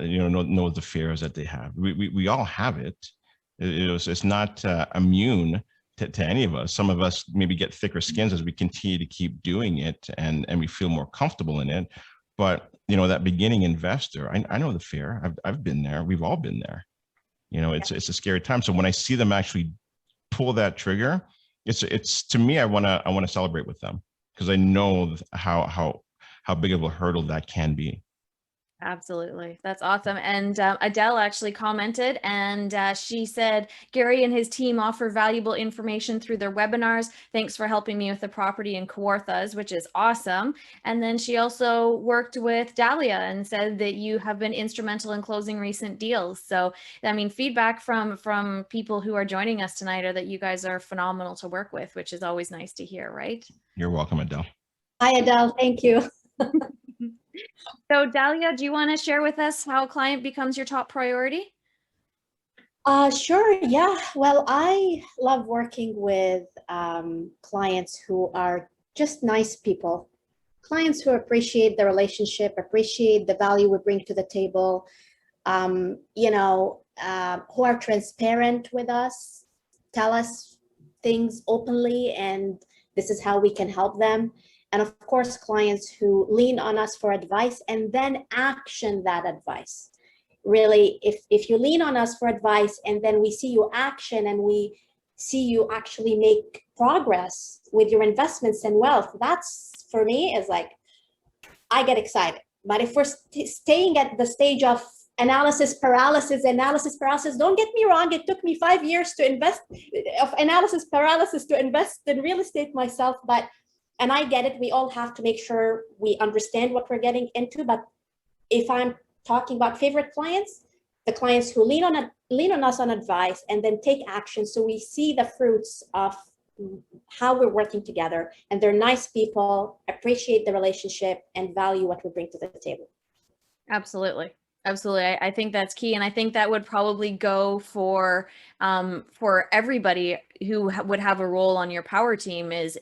Speaker 3: know the fears that they have. We all have it. It's not immune to any of us. Some of us maybe get thicker skins as we continue to keep doing it, and we feel more comfortable in it. But you know, that beginning investor, I know the fear. I've been there. We've all been there. You know, it's a scary time. So when I see them actually pull that trigger, it's to me, I want to celebrate with them, because I know how big of a hurdle that can be.
Speaker 1: Absolutely. That's awesome. And Adele actually commented, and she said, Gary and his team offer valuable information through their webinars. Thanks for helping me with the property in Kawarthas, which is awesome. And then she also worked with Dahlia and said that you have been instrumental in closing recent deals. So, I mean, feedback from people who are joining us tonight are that you guys are phenomenal to work with, which is always nice to hear, right?
Speaker 3: You're welcome, Adele.
Speaker 4: Hi, Adele. Thank you.
Speaker 1: So Dahlia, do you want to share with us how a client becomes your top priority?
Speaker 4: Sure. Yeah. Well, I love working with clients who are just nice people, clients who appreciate the relationship, appreciate the value we bring to the table, who are transparent with us, tell us things openly, and this is how we can help them. And of course, clients who lean on us for advice and then action that advice. Really, if you lean on us for advice and then we see you action and we see you actually make progress with your investments and wealth, that's, for me, is like, I get excited. But if we're staying at the stage of analysis paralysis, don't get me wrong, it took me 5 years to invest, of analysis paralysis, to invest in real estate myself, and I get it, we all have to make sure we understand what we're getting into. But if I'm talking about favorite clients, the clients who lean on us on advice and then take action, so we see the fruits of how we're working together, and they're nice people, appreciate the relationship, and value what we bring to the table.
Speaker 1: Absolutely. Absolutely. I think that's key. And I think that would probably go for everybody who would have a role on your power team is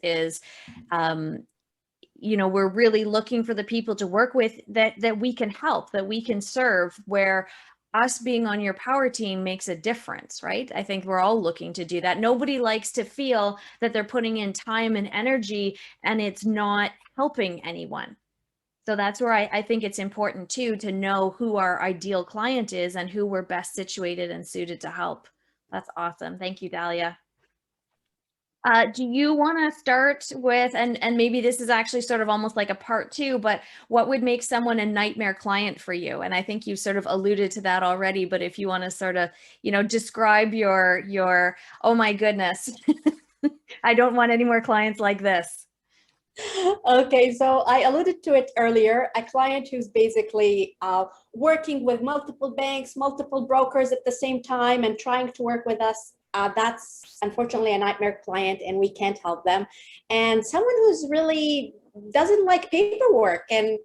Speaker 1: we're really looking for the people to work with that we can help, that we can serve, where us being on your power team makes a difference, right? I think we're all looking to do that. Nobody likes to feel that they're putting in time and energy and it's not helping anyone. So that's where I think it's important too, to know who our ideal client is and who we're best situated and suited to help. That's awesome. Thank you, Dahlia. Do you want to start with, and maybe this is actually sort of almost like a part two, but what would make someone a nightmare client for you? And I think you sort of alluded to that already, but if you want to sort of, describe your, oh my goodness, I don't want any more clients like this.
Speaker 4: Okay, so I alluded to it earlier, a client who's basically working with multiple banks, multiple brokers at the same time and trying to work with us. That's unfortunately a nightmare client, and we can't help them. And someone who's really doesn't like paperwork and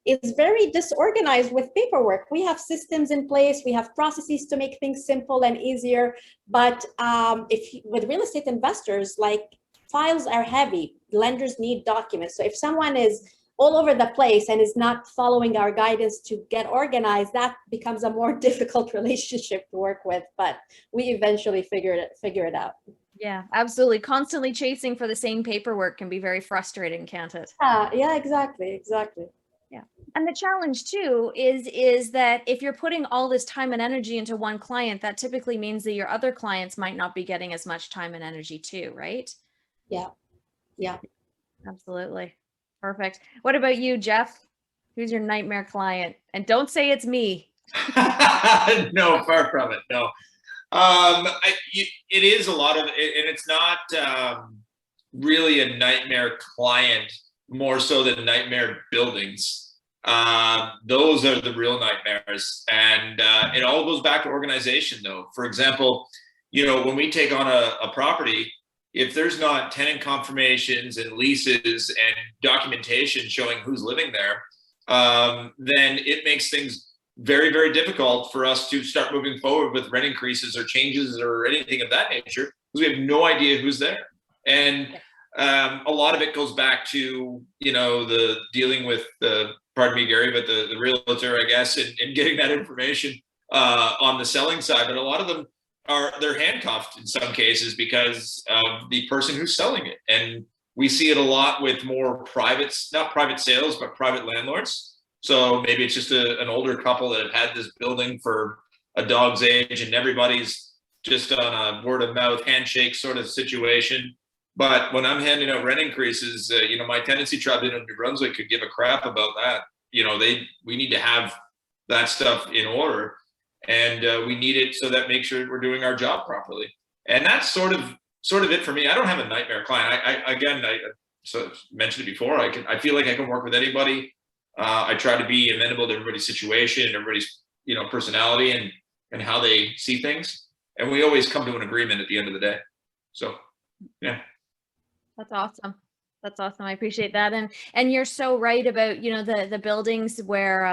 Speaker 4: is very disorganized with paperwork. We have systems in place, we have processes to make things simple and easier. But with real estate investors, like, files are heavy, lenders need documents. So if someone is all over the place and is not following our guidance to get organized, that becomes a more difficult relationship to work with, but we eventually figure it out.
Speaker 1: Yeah, absolutely. Constantly chasing for the same paperwork can be very frustrating, can't it?
Speaker 4: Yeah, exactly.
Speaker 1: Yeah. And the challenge too is that if you're putting all this time and energy into one client, that typically means that your other clients might not be getting as much time and energy too, right?
Speaker 4: Yeah.
Speaker 1: Absolutely. Perfect. What about you, Jeff? Who's your nightmare client? And don't say it's me.
Speaker 2: No, far from it. No. It is a lot of it, and it's not really a nightmare client, more so than nightmare buildings. Those are the real nightmares. And it all goes back to organization, though. For example, when we take on a property, if there's not tenant confirmations and leases and documentation showing who's living there, then it makes things very, very difficult for us to start moving forward with rent increases or changes or anything of that nature, because we have no idea who's there. And a lot of it goes back to, the dealing with pardon me, Gary, but the realtor, I guess, and getting that information on the selling side. But a lot of them they're handcuffed in some cases because of the person who's selling it. And we see it a lot with more not private sales, but private landlords. So maybe it's just an older couple that have had this building for a dog's age, and everybody's just on a word of mouth handshake sort of situation. But when I'm handing out rent increases, my tenancy tribunal in New Brunswick could give a crap about that. We need to have that stuff in order, and we need it so that makes sure we're doing our job properly. And that's sort of it for me. I don't have a nightmare client. I mentioned it before. I feel like I can work with anybody. I try to be amenable to everybody's situation and everybody's personality and how they see things, and we always come to an agreement at the end of the day. So yeah.
Speaker 1: That's awesome. That's awesome. I appreciate that. And you're so right about, the buildings where,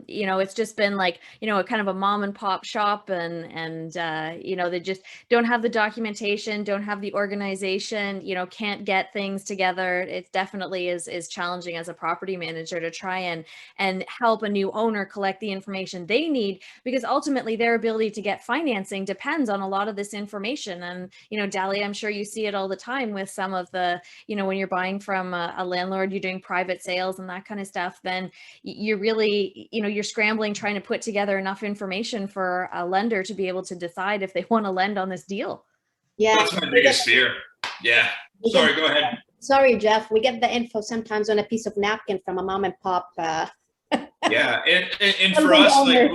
Speaker 1: it's just been like, a kind of a mom and pop shop and they just don't have the documentation, don't have the organization, can't get things together. It definitely is challenging as a property manager to try and help a new owner collect the information they need, because ultimately their ability to get financing depends on a lot of this information. And, Dahlia, I'm sure you see it all the time with some of the, when you're buying from a landlord, you're doing private sales and that kind of stuff, then you're really, you're scrambling trying to put together enough information for a lender to be able to decide if they want to lend on this deal.
Speaker 4: Yeah.
Speaker 2: That's my biggest fear. Yeah. Sorry, go ahead.
Speaker 4: Sorry, Jeff. We get the info sometimes on a piece of napkin from a mom and pop.
Speaker 2: Yeah. And for us, like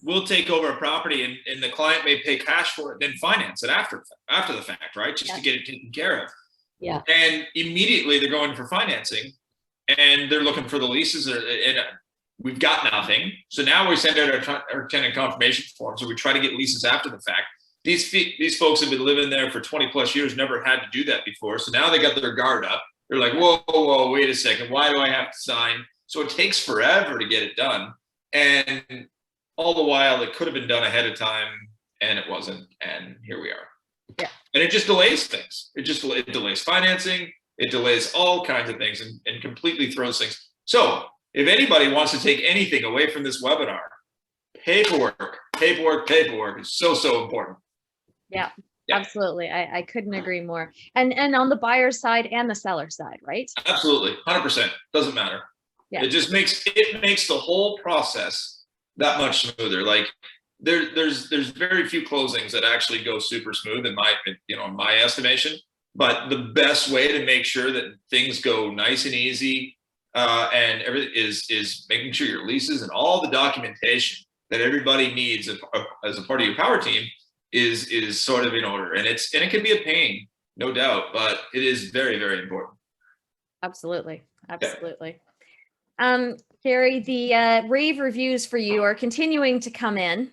Speaker 2: we'll take over a property and the client may pay cash for it, then finance it after the fact, right? Just to get it taken care of.
Speaker 4: Yeah.
Speaker 2: And immediately they're going for financing and they're looking for the leases and we've got nothing. So now we send out our tenant confirmation forms, and we try to get leases after the fact. These folks have been living there for 20 plus years, never had to do that before. So now they got their guard up. They're like, whoa, wait a second. Why do I have to sign? So it takes forever to get it done. And all the while it could have been done ahead of time and it wasn't. And here we are.
Speaker 1: Yeah.
Speaker 2: And it just delays things. It delays financing. It delays all kinds of things and completely throws things. So if anybody wants to take anything away from this webinar, paperwork is so important.
Speaker 1: Yeah, absolutely. I couldn't agree more. And on the buyer side and the seller side, right?
Speaker 2: Absolutely. 100%. Doesn't matter. Yeah. It just makes the whole process that much smoother. Like there's very few closings that actually go super smooth in my estimation, but the best way to make sure that things go nice and easy and everything is making sure your leases and all the documentation that everybody needs as a part of your power team is sort of in order. And it can be a pain, no doubt, but it is very, very important.
Speaker 1: Absolutely. Gary, the rave reviews for you are continuing to come in.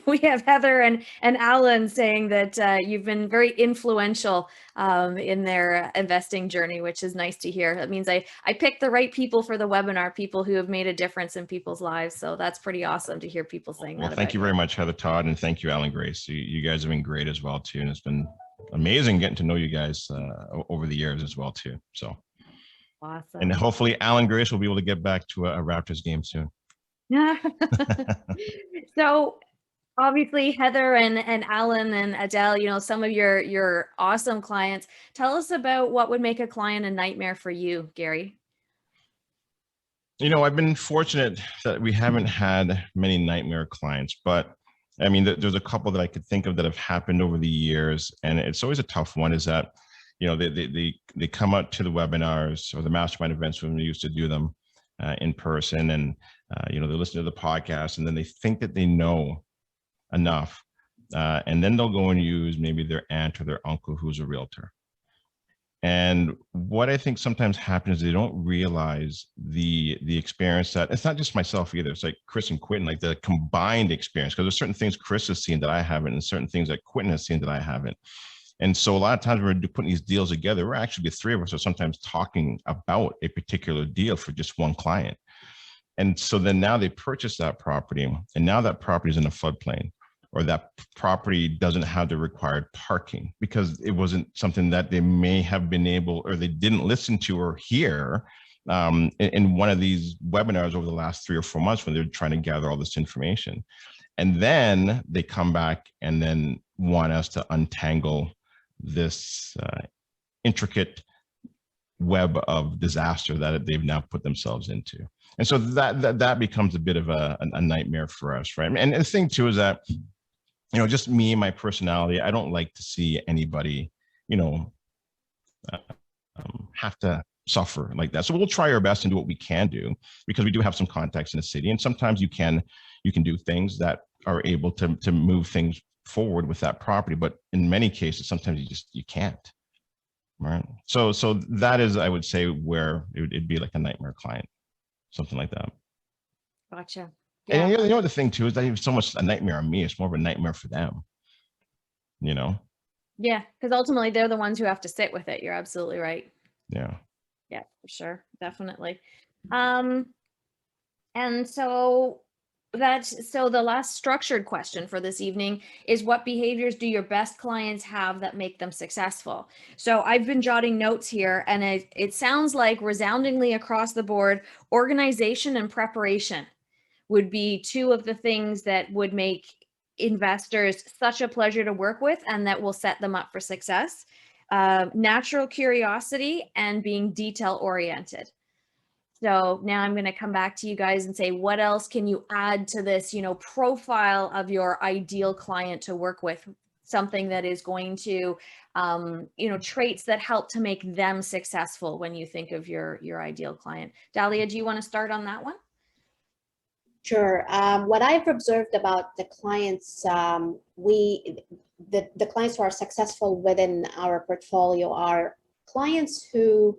Speaker 1: We have Heather and Alan saying that you've been very influential in their investing journey, which is nice to hear. That means I picked the right people for the webinar, people who have made a difference in people's lives. So that's pretty awesome to hear people saying that.
Speaker 3: Thank you very much, Heather Todd, and thank you, Alan Grace. You guys have been great as well too, and it's been amazing getting to know you guys over the years as well too. So.
Speaker 1: Awesome.
Speaker 3: And hopefully Alan Grace will be able to get back to a Raptors game soon.
Speaker 1: So obviously Heather and Alan and Adele, some of your awesome clients. Tell us about what would make a client a nightmare for you, Gary.
Speaker 3: I've been fortunate that we haven't had many nightmare clients, but I mean, there's a couple that I could think of that have happened over the years. And it's always a tough one is that they come out to the webinars or the mastermind events when we used to do them in person, and they listen to the podcast, and then they think that they know enough, and then they'll go and use maybe their aunt or their uncle who's a realtor, And what I think sometimes happens is they don't realize the experience that it's not just myself either. It's like Chris and Quentin, like the combined experience, because there's certain things Chris has seen that I haven't, and certain things that Quentin has seen that I haven't. And so a lot of times when we're putting these deals together, we're actually, the three of us are sometimes talking about a particular deal for just one client. And so then now they purchase that property, and now that property is in a floodplain, or that property doesn't have the required parking because it wasn't something that they may have been able, or they didn't listen to or hear in one of these webinars over the last 3 or 4 months when they're trying to gather all this information. And then they come back and then want us to untangle this intricate web of disaster that they've now put themselves into. And so that becomes a bit of a nightmare for us, right? And the thing too is that, you know, just me and my personality, I don't like to see anybody, you know, have to suffer like that. So we'll try our best and do what we can do, because we do have some contacts in the city. And sometimes you can do things that are able to move things forward with that property. But in many cases, sometimes you can't. Right. So that is, I would say, where it'd be like a nightmare client, something like that.
Speaker 1: Gotcha. Yeah.
Speaker 3: And you know, the thing too is that it's so much a nightmare on me. It's more of a nightmare for them, you know?
Speaker 1: Yeah. Because ultimately they're the ones who have to sit with it. You're absolutely right.
Speaker 3: Yeah.
Speaker 1: Yeah, for sure. Definitely. And so the last structured question for this evening is, what behaviors do your best clients have that make them successful? So I've been jotting notes here, and it sounds like resoundingly across the board, organization and preparation would be two of the things that would make investors such a pleasure to work with and that will set them up for success. Natural curiosity and being detail oriented. So now I'm going to come back to you guys and say, what else can you add to this, you know, profile of your ideal client to work with? Something that is going to, you know, traits that help to make them successful when you think of your ideal client. Dahlia, do you want to start on that one?
Speaker 4: Sure. What I've observed about the clients, the clients who are successful within our portfolio are clients who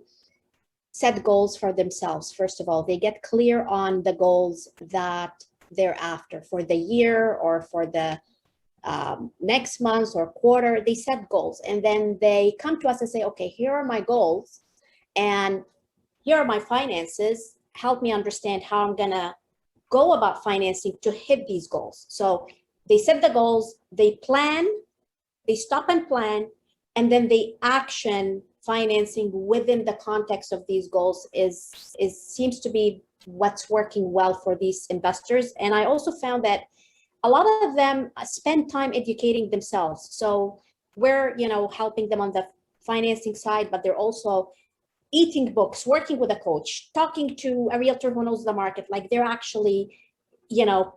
Speaker 4: set goals for themselves. First of all, they get clear on the goals that they're after for the year or for the next month or quarter. They set goals, and then they come to us and say, okay, here are my goals and here are my finances. Help me understand how I'm going to go about financing to hit these goals. So they set the goals, they plan, they stop and plan, and then they action financing within the context of these goals seems to be what's working well for these investors. And I also found that a lot of them spend time educating themselves. So we're, you know, helping them on the financing side, but they're also eating books, working with a coach, talking to a realtor who knows the market. Like they're actually, you know,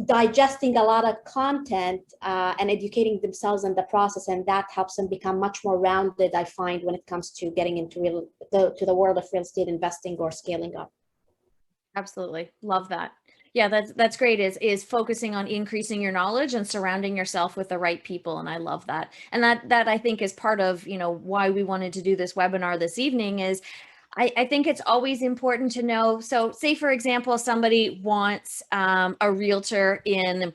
Speaker 4: digesting a lot of content and educating themselves in the process, and that helps them become much more rounded, I find, when it comes to getting into the world of real estate investing or scaling up.
Speaker 1: Absolutely. Love that. Yeah, that's great, is focusing on increasing your knowledge and surrounding yourself with the right people. And I love that. And that I think is part of, you know, why we wanted to do this webinar this evening is I think it's always important to know. So say, for example, somebody wants a realtor in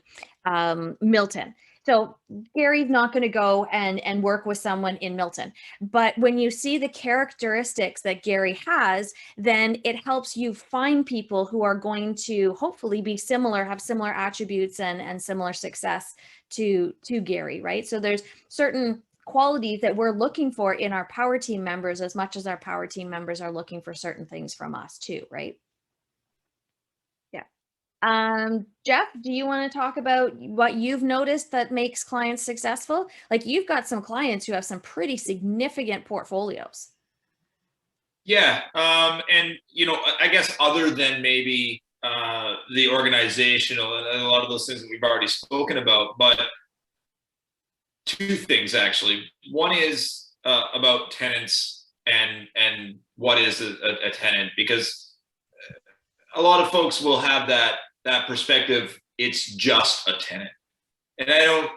Speaker 1: Milton. So Gary's not going to go and work with someone in Milton. But when you see the characteristics that Gary has, then it helps you find people who are going to hopefully be similar, have similar attributes and similar success to Gary, right? So there's certain qualities that we're looking for in our power team members as much as our power team members are looking for certain things from us too, right? Jeff, do you want to talk about what you've noticed that makes clients successful? Like, you've got some clients who have some pretty significant portfolios.
Speaker 2: Yeah. And, you know, I guess other than maybe the organizational and a lot of those things that we've already spoken about, but two things actually. One is about tenants and what is a tenant, because a lot of folks will have that perspective. It's just a tenant. And I don't,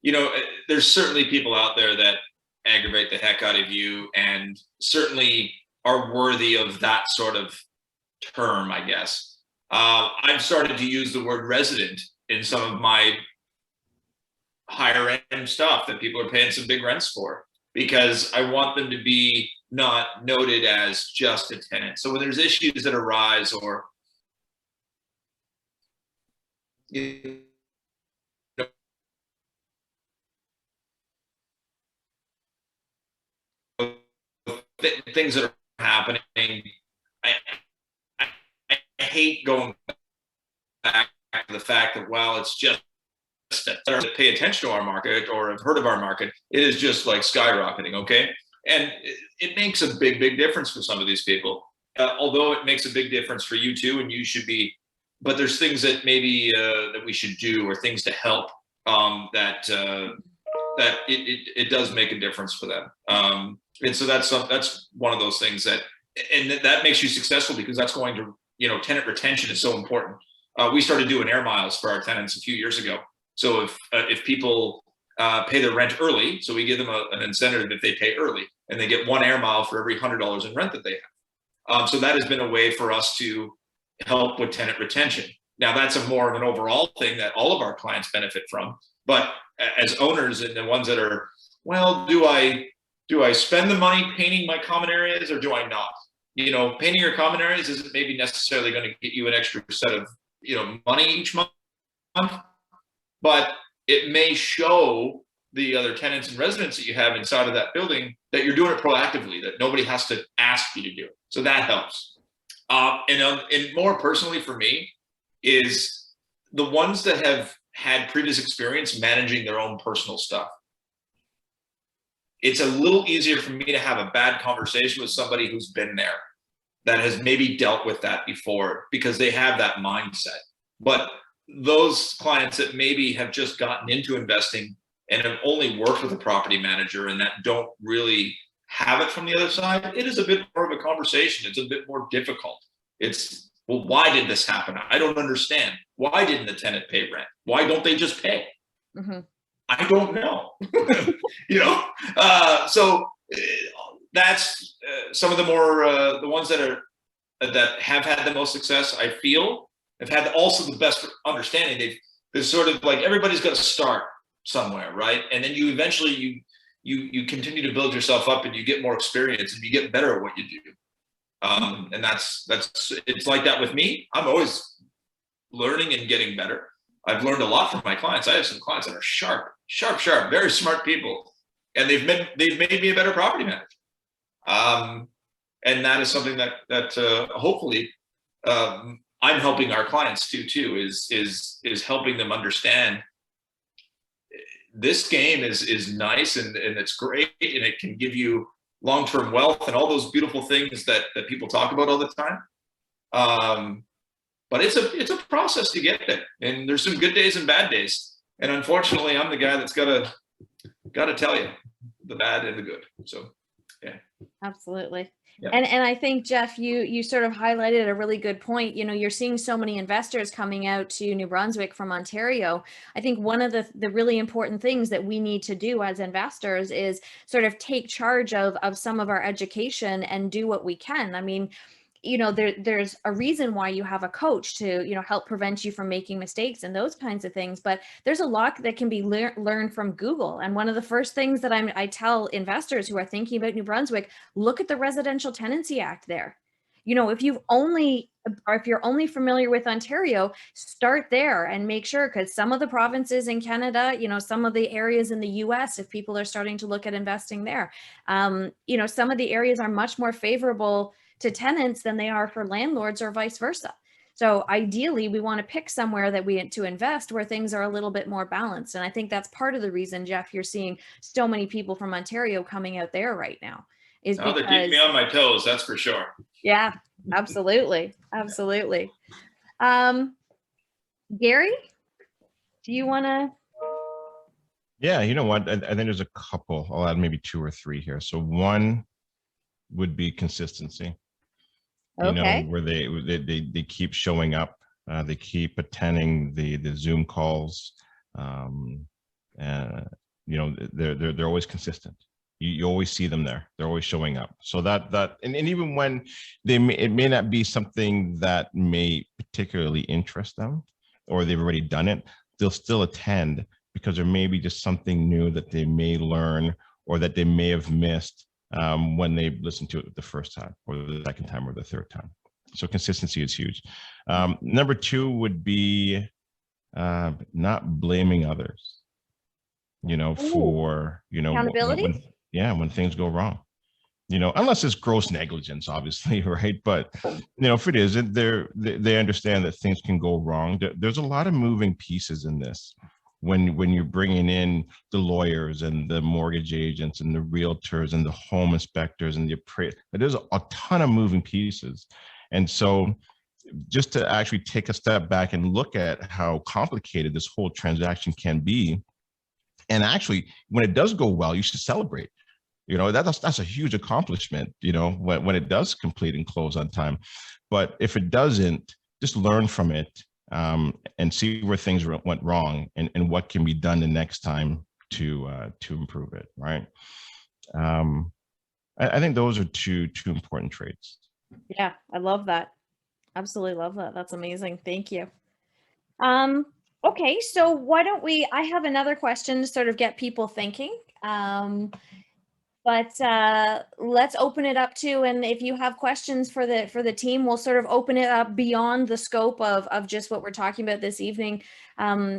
Speaker 2: you know, there's certainly people out there that, aggravate the heck out of you and certainly are worthy of that sort of term, I guess. I've started to use the word resident in some of my higher end stuff that people are paying some big rents for, because I want them to be not noted as just a tenant. So when there's issues that arise, or things that are happening, I hate going back to the fact that, well, it's just to pay attention to our market or have heard of our market, it is just like skyrocketing, okay? And it makes a big, big difference for some of these people. Although it makes a big difference for you too, and you should be, but there's things that maybe that we should do, or things to help that it does make a difference for them. And so that's one of those things that makes you successful, because that's going to, tenant retention is so important. We started doing air miles for our tenants a few years ago. So if people pay their rent early, so we give them an incentive if they pay early, and they get 1 air mile for every $100 in rent that they have. So that has been a way for us to help with tenant retention. Now that's a more of an overall thing that all of our clients benefit from. But as owners, and the ones that are, well, do I spend the money painting my common areas, or do I not? Painting your common areas isn't maybe necessarily going to get you an extra set of, money each month, but it may show the other tenants and residents that you have inside of that building that you're doing it proactively, that nobody has to ask you to do it. So that helps. And more personally for me is the ones that have had previous experience managing their own personal stuff. It's a little easier for me to have a bad conversation with somebody who's been there, that has maybe dealt with that before, because they have that mindset. But those clients that maybe have just gotten into investing and have only worked with a property manager and that don't really have it from the other side, it is a bit more of a conversation. It's a bit more difficult. It's, well, why did this happen? I don't understand. Why didn't the tenant pay rent? Why don't they just pay? Mm-hmm. I don't know. So that's some of the more the ones that have had the most success, I feel, have had also the best understanding. They've sort of like, everybody's got to start somewhere, right? And then you eventually you continue to build yourself up, and you get more experience, and you get better at what you do. And that's it's like that with me. I'm always learning and getting better. I've learned a lot from my clients. I have some clients that are sharp, very smart people, and they've made me a better property manager. And that is something that hopefully I'm helping our clients too. Is helping them understand this game is nice and it's great, and it can give you long-term wealth and all those beautiful things that people talk about all the time. But it's a process to get there, and there's some good days and bad days. And unfortunately, I'm the guy that's got to tell you the bad and the good. So, yeah.
Speaker 1: Absolutely.
Speaker 2: Yeah.
Speaker 1: And I think, Jeff, you sort of highlighted a really good point. You're seeing so many investors coming out to New Brunswick from Ontario. I think one of the really important things that we need to do as investors is sort of take charge of some of our education and do what we can. I mean, there's a reason why you have a coach to, help prevent you from making mistakes and those kinds of things. But there's a lot that can be learned from Google. And one of the first things that I tell investors who are thinking about New Brunswick, look at the Residential Tenancy Act there. If you're only familiar with Ontario, start there and make sure, because some of the provinces in Canada, some of the areas in the US, if people are starting to look at investing there, some of the areas are much more favorable to tenants than they are for landlords, or vice versa. So ideally, we want to pick somewhere to invest where things are a little bit more balanced. And I think that's part of the reason, Jeff, you're seeing so many people from Ontario coming out there right now.
Speaker 2: They're keeping me on my toes, that's for sure.
Speaker 1: Yeah, absolutely. Absolutely. Gary, do you want to?
Speaker 3: Yeah, you know what? I think there's a couple. I'll add maybe 2 or 3 here. So one would be consistency.
Speaker 1: Okay.
Speaker 3: Where they keep showing up, they keep attending the Zoom calls, and they're always consistent. You always see them there. They're always showing up. So and even when it may not be something that may particularly interest them, or they've already done it, they'll still attend because there may be just something new that they may learn or that they may have missed when they listened to it the first time or the second time or the third time. So consistency is huge. Number two would be not blaming others, for,
Speaker 1: accountability.
Speaker 3: when things go wrong, unless it's gross negligence, obviously, right? But, if it isn't, they understand that things can go wrong. There's a lot of moving pieces in this when you're bringing in the lawyers and the mortgage agents and the realtors and the home inspectors and the appraisers. There's a ton of moving pieces. And so just to actually take a step back and look at how complicated this whole transaction can be. And actually, when it does go well, you should celebrate. That's a huge accomplishment, when it does complete and close on time. But if it doesn't, just learn from it and see where things went wrong and what can be done the next time to improve it, right? I think those are two important traits.
Speaker 1: Yeah, I love that. Absolutely love that. That's amazing. Thank you. Okay, so why don't I have another question to sort of get people thinking. But let's open it up to, and if you have questions for the team, we'll sort of open it up beyond the scope of just what we're talking about this evening.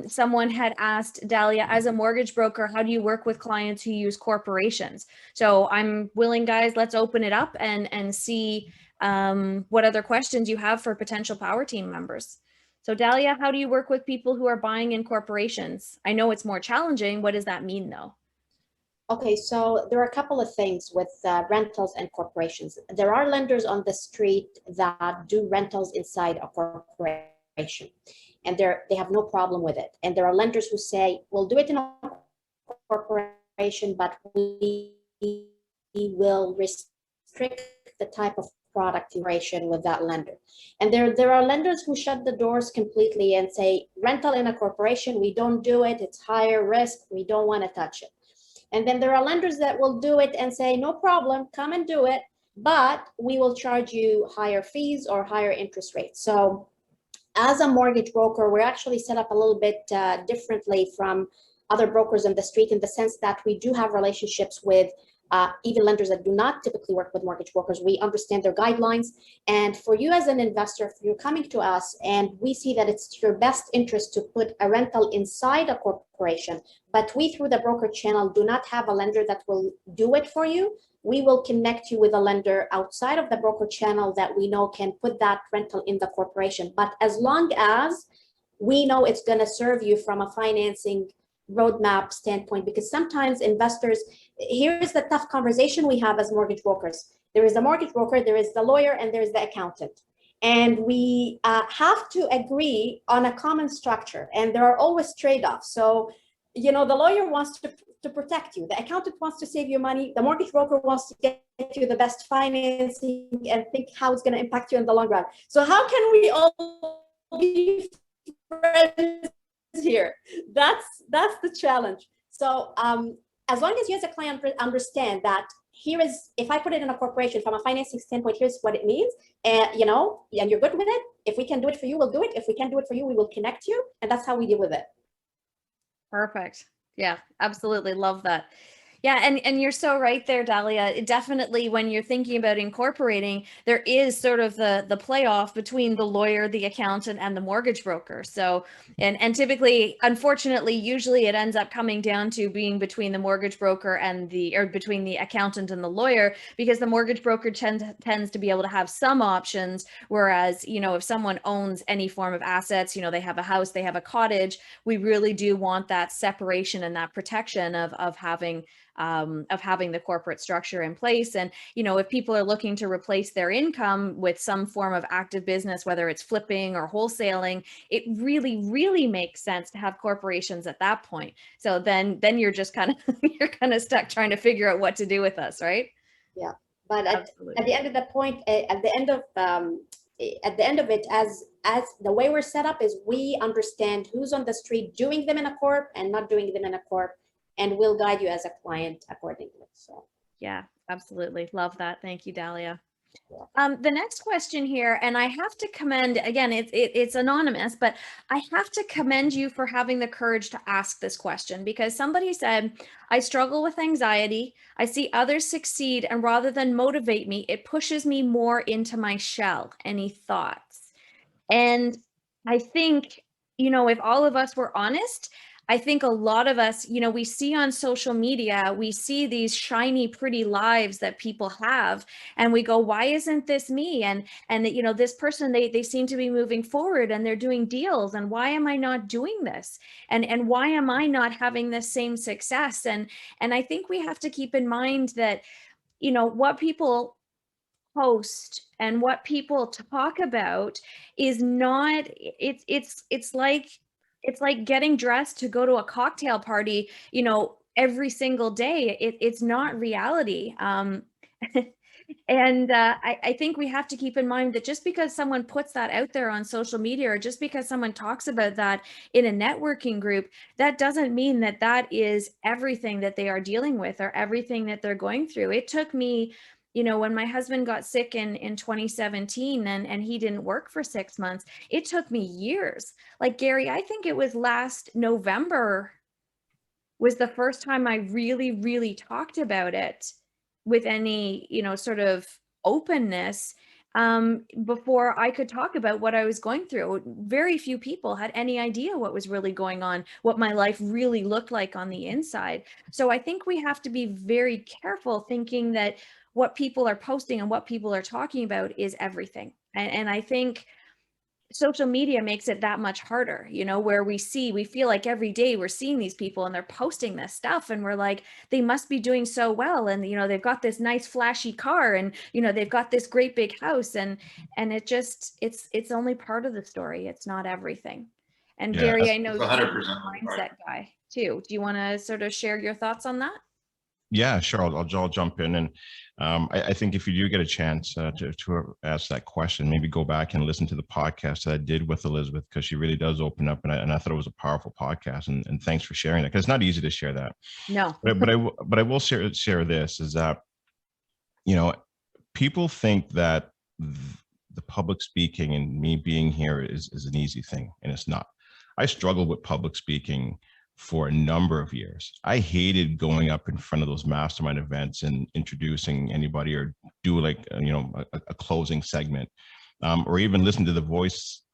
Speaker 1: Someone had asked, Dahlia, as a mortgage broker, how do you work with clients who use corporations? So I'm willing, guys, let's open it up and see what other questions you have for potential Power Team members. So Dahlia, how do you work with people who are buying in corporations? I know it's more challenging. What does that mean though?
Speaker 4: Okay, so there are a couple of things with rentals and corporations. There are lenders on the street that do rentals inside a corporation, and they have no problem with it. And there are lenders who say, we'll do it in a corporation, but we will restrict the type of product duration with that lender. And there are lenders who shut the doors completely and say, rental in a corporation, we don't do it, it's higher risk, we don't want to touch it. And then there are lenders that will do it and say, no problem, come and do it, but we will charge you higher fees or higher interest rates. So as a mortgage broker, we're actually set up a little bit differently from other brokers in the street, in the sense that we do have relationships with even lenders that do not typically work with mortgage brokers. We understand their guidelines. And for you as an investor, if you're coming to us and we see that it's to your best interest to put a rental inside a corporation, but we through the broker channel do not have a lender that will do it for you, we will connect you with a lender outside of the broker channel that we know can put that rental in the corporation. But as long as we know it's going to serve you from a financing roadmap standpoint, because sometimes investors, here's the tough conversation we have as mortgage brokers. There is the mortgage broker, there is the lawyer, and there's the accountant. And we have to agree on a common structure, and there are always trade-offs. So, the lawyer wants to protect you. The accountant wants to save you money. The mortgage broker wants to get you the best financing and think how it's going to impact you in the long run. So how can we all be friends here? That's the challenge. So as long as you as a client understand that here is, if I put it in a corporation from a financing standpoint, here's what it means, and and you're good with it. If we can do it for you, we'll do it. If we can't do it for you, we will connect you, and that's how we deal with it.
Speaker 1: Perfect. Yeah, absolutely. Love that. Yeah, and you're so right there, Dahlia. Definitely, when you're thinking about incorporating, there is sort of the playoff between the lawyer, the accountant, and the mortgage broker. So, and typically, unfortunately, usually it ends up coming down to being between the mortgage broker and between the accountant and the lawyer, because the mortgage broker tends to be able to have some options, whereas if someone owns any form of assets, they have a house, they have a cottage, we really do want that separation and that protection of having the corporate structure in place. And, if people are looking to replace their income with some form of active business, whether it's flipping or wholesaling, it really, really makes sense to have corporations at that point. So then you're just kind of stuck trying to figure out what to do with us, right?
Speaker 4: Yeah. But at the end of the point, at the end of it, as the way we're set up is we understand who's on the street doing them in a corp and not doing them in a corp, and we'll guide you as a client accordingly. So
Speaker 1: Yeah, absolutely. Love that. Thank you, Dahlia. The next question here, and I have to commend, again, it's anonymous, but I have to commend you for having the courage to ask this question, because somebody said, I struggle with anxiety. I see others succeed, and rather than motivate me, it pushes me more into my shell. Any thoughts? And I think, if all of us were honest, I think a lot of us, we see on social media, we see these shiny, pretty lives that people have, and we go, why isn't this me? And this person, they seem to be moving forward and they're doing deals, and why am I not doing this? And why am I not having the same success? And I think we have to keep in mind that, what people post and what people talk about is not, it's like getting dressed to go to a cocktail party, every single day. It's not reality. And I think we have to keep in mind that just because someone puts that out there on social media, or just because someone talks about that in a networking group, that doesn't mean that that is everything that they are dealing with or everything that they're going through. It took me, when my husband got sick in 2017 and he didn't work for 6 months, it took me years. Like, Gary, I think it was last November was the first time I really, really talked about it with any, sort of openness, before I could talk about what I was going through. Very few people had any idea what was really going on, what my life really looked like on the inside. So I think we have to be very careful thinking that what people are posting and what people are talking about is everything. And I think social media makes it that much harder, where we feel like every day we're seeing these people and they're posting this stuff, and we're like, they must be doing so well. And, they've got this nice flashy car, and, they've got this great big house, and it's only part of the story. It's not everything. And
Speaker 3: Yeah,
Speaker 1: Gary, I know you're
Speaker 2: 100%
Speaker 1: a mindset guy too. Do you want to sort of share your thoughts on that?
Speaker 3: Yeah, sure. I'll jump in. And I think if you do get a chance to ask that question, maybe go back and listen to the podcast that I did with Elizabeth, because she really does open up. And I thought it was a powerful podcast. And thanks for sharing that, because it's not easy to share that.
Speaker 1: No.
Speaker 3: But I will share this, is that, people think that the public speaking and me being here is an easy thing, and it's not. I struggled with public speaking for a number of years. I hated going up in front of those mastermind events and introducing anybody, or do like, a closing segment, or even listen to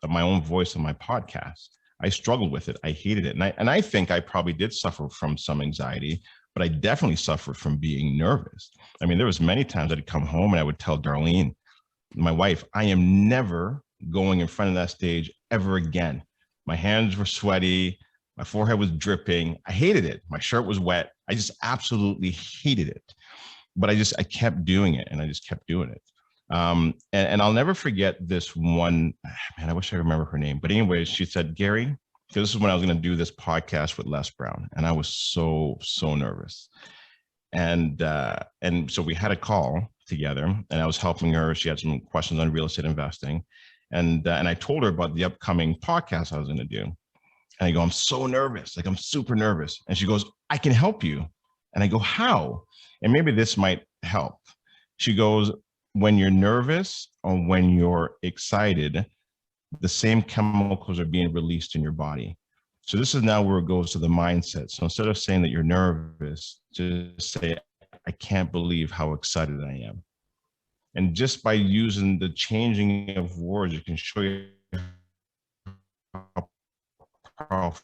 Speaker 3: my own voice on my podcast. I struggled with it. I hated it. And I think I probably did suffer from some anxiety, but I definitely suffered from being nervous. I mean, there was many times I'd come home and I would tell Darlene, my wife, I am never going in front of that stage ever again. My hands were sweaty. My forehead was dripping. I hated it. My shirt was wet. I just absolutely hated it. But I kept doing it, and I just kept doing it. And I'll never forget this one, man, I wish I remember her name. But anyways, she said, Gary, this is when I was going to do this podcast with Les Brown. And I was so nervous. And so we had a call together, and I was helping her. She had some questions on real estate investing. And I told her about the upcoming podcast I was going to do. And I go, I'm so nervous. Like, I'm super nervous. And she goes, I can help you. And I go, how? And maybe this might help. She goes, when you're nervous or when you're excited, the same chemicals are being released in your body. So this is now where it goes to the mindset. So instead of saying that you're nervous, just say, I can't believe how excited I am. And just by using the changing of words, it can show you how powerful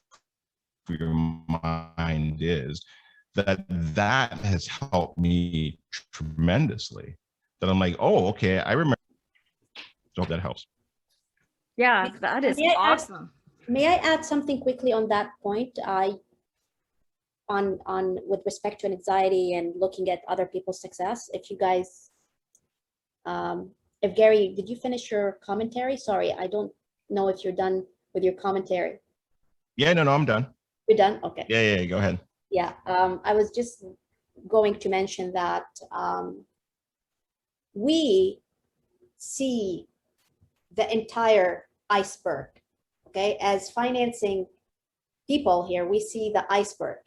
Speaker 3: your mind is. That has helped me tremendously. That I'm like, oh, okay, I remember. So that helps.
Speaker 1: Yeah, that is awesome.
Speaker 4: May I add something quickly on that point? On with respect to anxiety and looking at other people's success. If you guys, if Gary, did you finish your commentary? Sorry, I don't know if you're done with your commentary.
Speaker 3: Yeah, no, I'm done.
Speaker 4: You're done? Okay.
Speaker 3: Yeah, go ahead.
Speaker 4: Yeah, I was just going to mention that we see the entire iceberg, okay? As financing people here, we see the iceberg.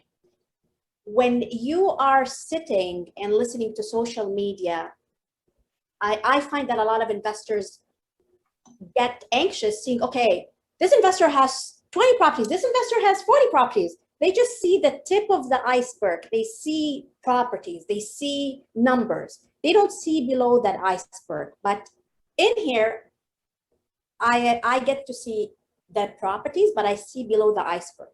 Speaker 4: when you are sitting and listening to social media, I find that a lot of investors get anxious seeing, okay, this investor has 20 properties, this investor has 40 properties. They just see the tip of the iceberg. They see properties, they see numbers. They don't see below that iceberg. But in here, I get to see the properties, but I see below the iceberg.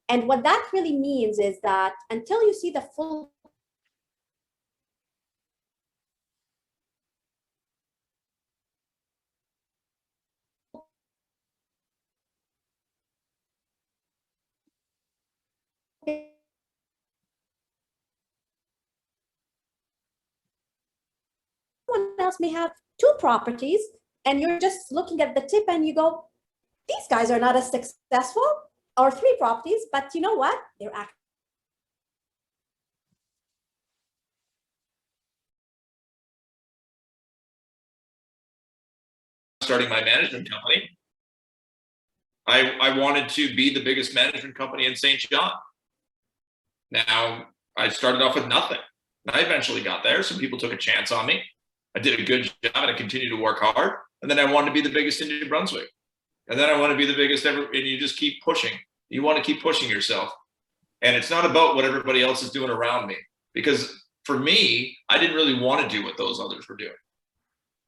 Speaker 4: And what that really means is that until you see the full someone else may have 2 properties and you're just looking at the tip and you go, these guys are not as successful, or 3 properties, but you know what? They're actually
Speaker 2: starting my management company. I wanted to be the biggest management company in Saint John. Now, I started off with nothing. I eventually got there. Some people took a chance on me. I did a good job and I continued to work hard. And then I wanted to be the biggest in New Brunswick. And then I want to be the biggest ever. And you just keep pushing. You want to keep pushing yourself. And it's not about what everybody else is doing around me. Because for me, I didn't really want to do what those others were doing,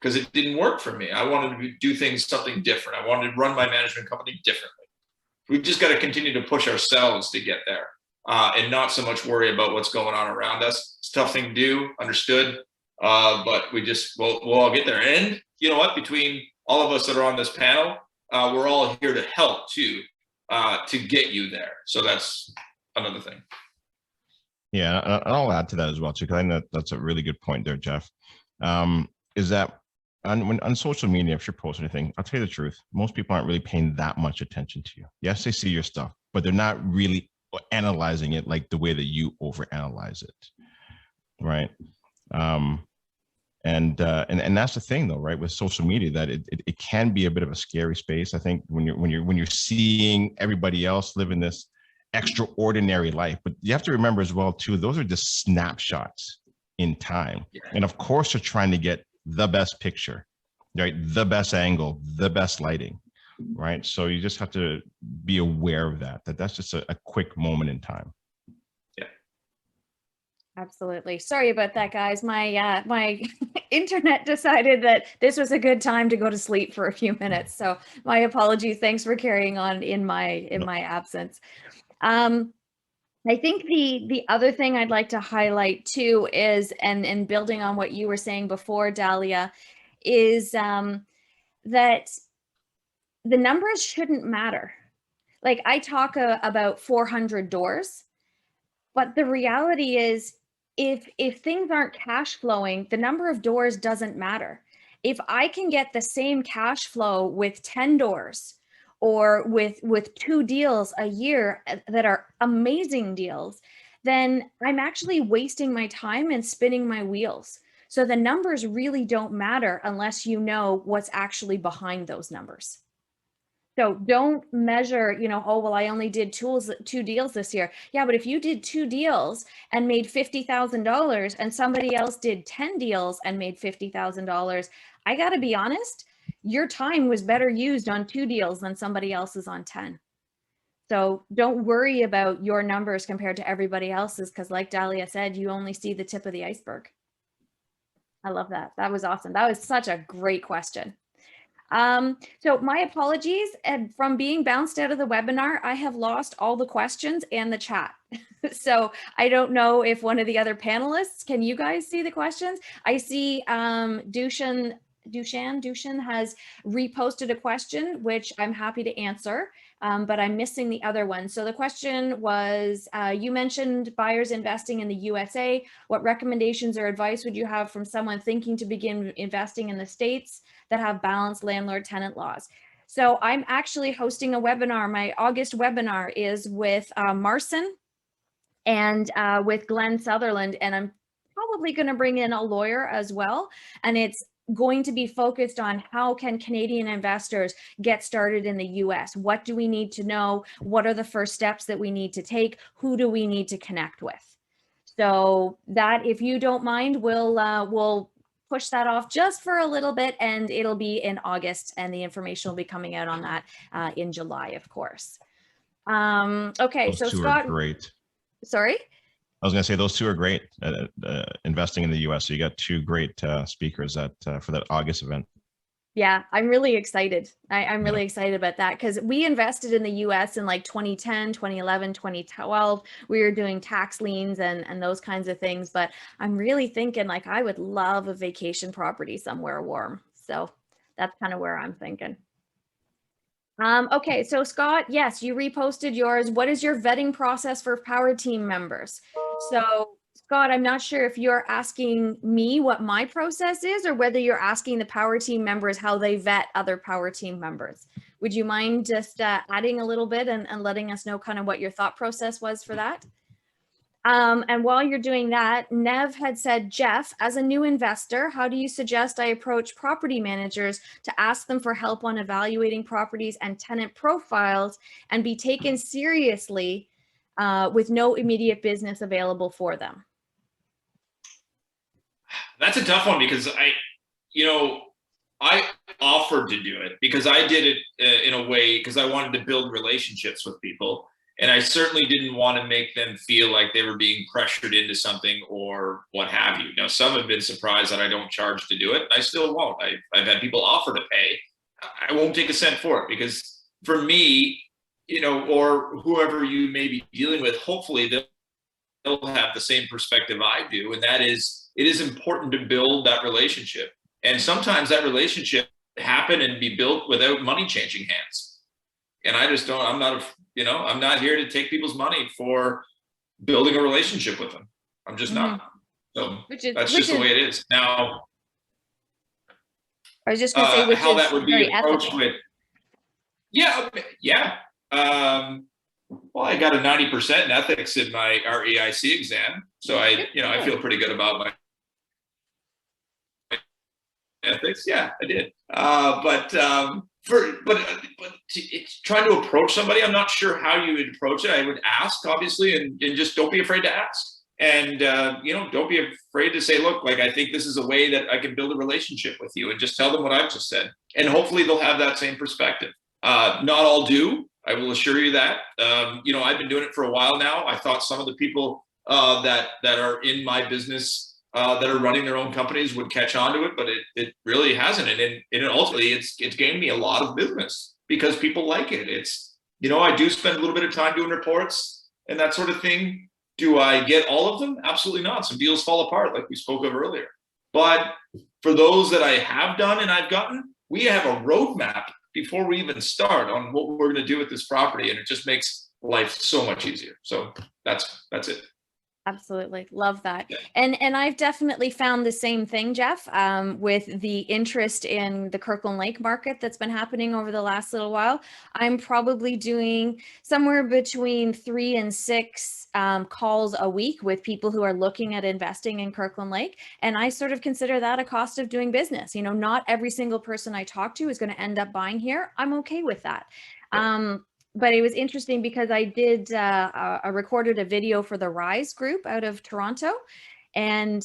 Speaker 2: because it didn't work for me. I wanted to do things something different. I wanted to run my management company differently. We've just got to continue to push ourselves to get there, and not so much worry about what's going on around us. It's a tough thing to do, understood, but we'll all get there. And you know what? Between all of us that are on this panel, we're all here to help too, to get you there. So that's another thing.
Speaker 3: Yeah, and I'll add to that as well too, because I think that's a really good point there, Jeff. Is that on social media, if you're posting anything, I'll tell you the truth, most people aren't really paying that much attention to you. Yes, they see your stuff, but they're not really analyzing it like the way that you overanalyze it, right? And that's the thing, though, right? With social media, that it can be a bit of a scary space. I think when you're seeing everybody else living this extraordinary life, but you have to remember as well too, those are just snapshots in time. Yeah. And of course, you're trying to get the best picture, right? The best angle, the best lighting, right? So you just have to be aware of that's just a quick moment in time.
Speaker 2: Yeah.
Speaker 1: Absolutely. Sorry about that, guys. My my internet decided that this was a good time to go to sleep for a few minutes. So my apologies. Thanks for carrying on in my absence. I think the other thing I'd like to highlight too is, and building on what you were saying before, Dahlia, is that the numbers shouldn't matter. Like, I talk about 400 doors, but the reality is, if things aren't cash flowing, the number of doors doesn't matter. If I can get the same cash flow with 10 doors, or with 2 deals a year that are amazing deals, then I'm actually wasting my time and spinning my wheels. So the numbers really don't matter unless you know what's actually behind those numbers. So don't measure, oh, well, I only did 2 deals this year. Yeah, but if you did 2 deals and made $50,000 and somebody else did 10 deals and made $50,000, I got to be honest, your time was better used on 2 deals than somebody else's on 10. So don't worry about your numbers compared to everybody else's, because like Dahlia said, you only see the tip of the iceberg. I love that. That was awesome. That was such a great question. So my apologies, and from being bounced out of the webinar, I have lost all the questions and the chat. So I don't know if one of the other panelists, can you guys see the questions? I see Dushan has reposted a question, which I'm happy to answer, but I'm missing the other one. So the question was, you mentioned buyers investing in the USA. What recommendations or advice would you have from someone thinking to begin investing in the States that have balanced landlord-tenant laws? So I'm actually hosting a webinar. My August webinar is with Marcin and with Glenn Sutherland, and I'm probably going to bring in a lawyer as well. And it's going to be focused on how can Canadian investors get started in the US? What do we need to know? What are the first steps that we need to take? Who do we need to connect with? So that, if you don't mind, we'll push that off just for a little bit, and it'll be in August, and the information will be coming out on that in July, of course. Okay,
Speaker 3: Those
Speaker 1: so
Speaker 3: two
Speaker 1: Scott,
Speaker 3: are great.
Speaker 1: Sorry?
Speaker 3: I was going to say those two are great. Investing in the U.S. So you got two great speakers for that August event.
Speaker 1: Yeah, I'm really excited. I'm really excited about that, because we invested in the US in like 2010, 2011, 2012. We were doing tax liens and those kinds of things. But I'm really thinking, like, I would love a vacation property somewhere warm. So that's kind of where I'm thinking. Okay, so Scott, yes, you reposted yours. What is your vetting process for Power Team members? So Scott, I'm not sure if you're asking me what my process is, or whether you're asking the Power Team members how they vet other Power Team members. Would you mind just adding a little bit and letting us know kind of what your thought process was for that? And while you're doing that, Nev had said, Jeff, as a new investor, how do you suggest I approach property managers to ask them for help on evaluating properties and tenant profiles and be taken seriously with no immediate business available for them?
Speaker 2: That's a tough one, because I offered to do it because I did it in a way because I wanted to build relationships with people. And I certainly didn't want to make them feel like they were being pressured into something or what have you. Now, some have been surprised that I don't charge to do it. I still won't. I've had people offer to pay. I won't take a cent for it, because for me, or whoever you may be dealing with, hopefully they'll have the same perspective I do. And that is, it is important to build that relationship. And sometimes that relationship happen and be built without money changing hands. And I just don't, I'm not here to take people's money for building a relationship with them. I'm just not. So that's just the way it is. Now,
Speaker 1: I was just going to say,
Speaker 2: how that would be approached with, yeah. Well, I got a 90% in ethics in my REIC exam. So I feel pretty good about my ethics. Yeah, I did. But it's trying to approach somebody, I'm not sure how you would approach it. I would ask, obviously, and just don't be afraid to ask. And, don't be afraid to say, look, like, I think this is a way that I can build a relationship with you, and just tell them what I've just said. And hopefully they'll have that same perspective. Not all do, I will assure you that. I've been doing it for a while now. I thought some of the people that are in my business that are running their own companies would catch on to it, but it really hasn't. And ultimately it's gained me a lot of business because people like it. It's, I do spend a little bit of time doing reports and that sort of thing. Do I get all of them? Absolutely not. Some deals fall apart, like we spoke of earlier. But for those that I have done and I've gotten, we have a roadmap before we even start on what we're going to do with this property. And it just makes life so much easier. So that's it.
Speaker 1: Absolutely. Love that.
Speaker 2: Yeah.
Speaker 1: And I've definitely found the same thing, Jeff, with the interest in the Kirkland Lake market that's been happening over the last little while. I'm probably doing somewhere between 3 and 6 calls a week with people who are looking at investing in Kirkland Lake. And I sort of consider that a cost of doing business. Not every single person I talk to is going to end up buying here. I'm okay with that. But it was interesting because I did, I recorded a video for the Rise group out of Toronto. And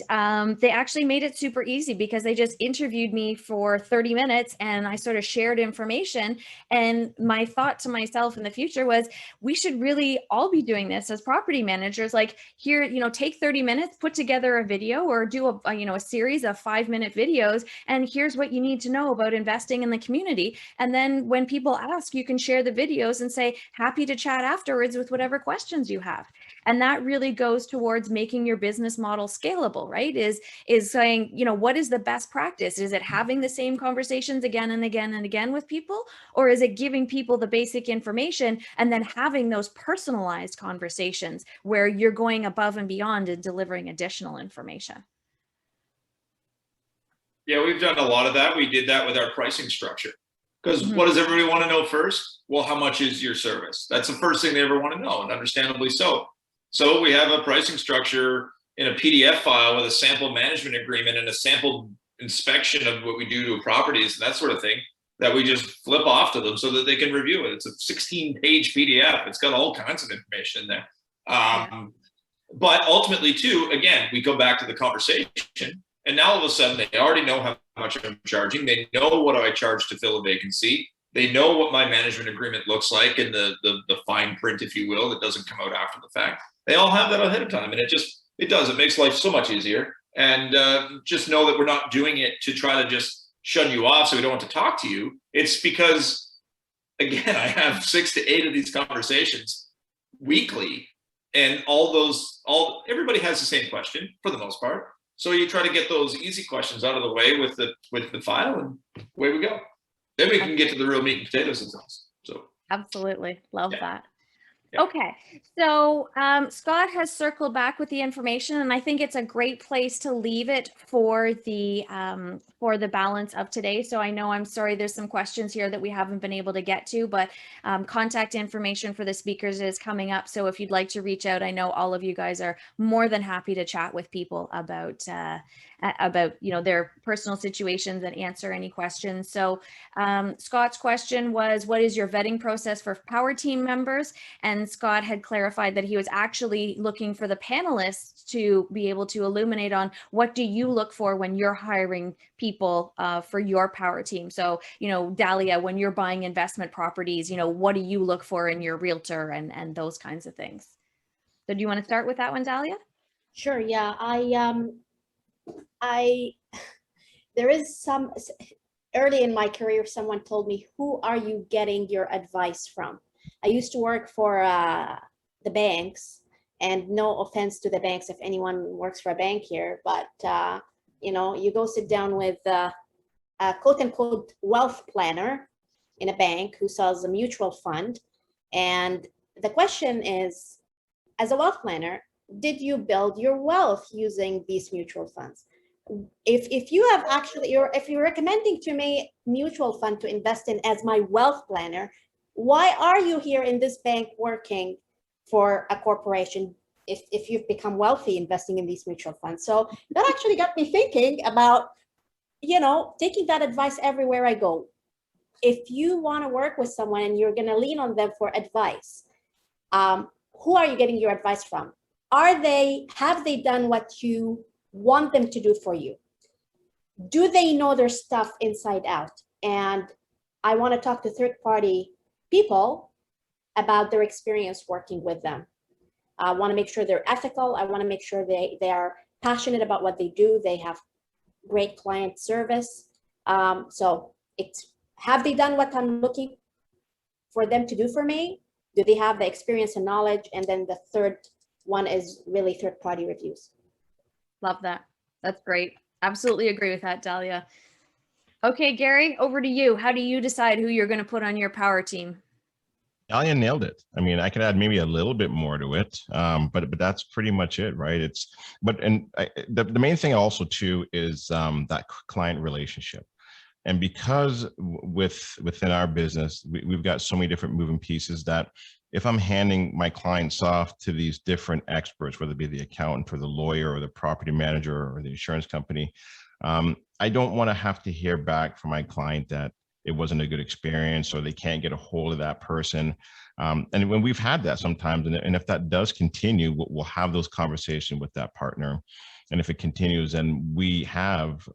Speaker 1: they actually made it super easy because they just interviewed me for 30 minutes and I sort of shared information. And my thought to myself in the future was, we should really all be doing this as property managers. Like here, take 30 minutes, put together a video or do a series of 5-minute videos. And here's what you need to know about investing in the community. And then when people ask, you can share the videos and say, happy to chat afterwards with whatever questions you have. And that really goes towards making your business model scalable, right? Is saying, what is the best practice? Is it having the same conversations again and again and again with people? Or is it giving people the basic information and then having those personalized conversations where you're going above and beyond and delivering additional information?
Speaker 2: Yeah, we've done a lot of that. We did that with our pricing structure. Because what does everybody want to know first? Well, how much is your service? That's the first thing they ever want to know, and understandably so. So we have a pricing structure in a PDF file with a sample management agreement and a sample, inspection of what we do to properties and that sort of thing that we just flip off to them so that they can review it. It's a 16-page PDF. It's got all kinds of information in there. But ultimately, too, again, we go back to the conversation, and now all of a sudden they already know how much I'm charging. They know what I charge to fill a vacancy. They know what my management agreement looks like and the fine print, if you will, that doesn't come out after the fact. They all have that ahead of time, and it makes life so much easier. And just know that we're not doing it to try to just shun you off so we don't want to talk to you. It's because, again, I have 6 to 8 of these conversations weekly, and everybody has the same question for the most part. So you try to get those easy questions out of the way with the file, and away we go. Then we can get to the real meat and potatoes of things. So
Speaker 1: absolutely love that.
Speaker 2: Yeah.
Speaker 1: Okay, so Scott has circled back with the information, and I think it's a great place to leave it for the balance of today. So I know, I'm sorry, there's some questions here that we haven't been able to get to, but contact information for the speakers is coming up. So if you'd like to reach out, I know all of you guys are more than happy to chat with people about their personal situations and answer any questions. So Scott's question was, what is your vetting process for power team members? And Scott had clarified that he was actually looking for the panelists to be able to illuminate on what do you look for when you're hiring people for your power team. So, Dahlia, when you're buying investment properties, what do you look for in your realtor and those kinds of things? So do you want to start with that one, Dahlia?
Speaker 4: Sure. Yeah. There is some, early in my career, someone told me, who are you getting your advice from? I used to work for the banks, and no offense to the banks if anyone works for a bank here, but you go sit down with a quote unquote wealth planner in a bank who sells a mutual fund. And the question is, as a wealth planner, did you build your wealth using these mutual funds? If you have actually, if you're recommending to me mutual fund to invest in as my wealth planner, why are you here in this bank working for a corporation if you've become wealthy investing in these mutual funds? So that actually got me thinking about, taking that advice everywhere I go. If you want to work with someone and you're going to lean on them for advice, who are you getting your advice from? Have they done what you want them to do for you? Do they know their stuff inside out? And I want to talk to third-party people about their experience working with them. I want to make sure they're ethical. I want to make sure they are passionate about what they do. They have great client service. So have they done what I'm looking for them to do for me? Do they have the experience and knowledge? And then the third one is really third-party reviews.
Speaker 1: Love that. That's great. Absolutely agree with that, Dahlia. Okay, Gary, over to you. How do you decide who you're going to put on your power team?
Speaker 3: Dahlia nailed it. I mean, I could add maybe a little bit more to it, but that's pretty much it, right? The main thing also too is that client relationship. And because within our business, we've got so many different moving pieces that if I'm handing my clients off to these different experts, whether it be the accountant or the lawyer or the property manager or the insurance company, I don't want to have to hear back from my client that it wasn't a good experience or they can't get a hold of that person. And when we've had that sometimes, and if that does continue, we'll have those conversations with that partner. And if it continues, then we have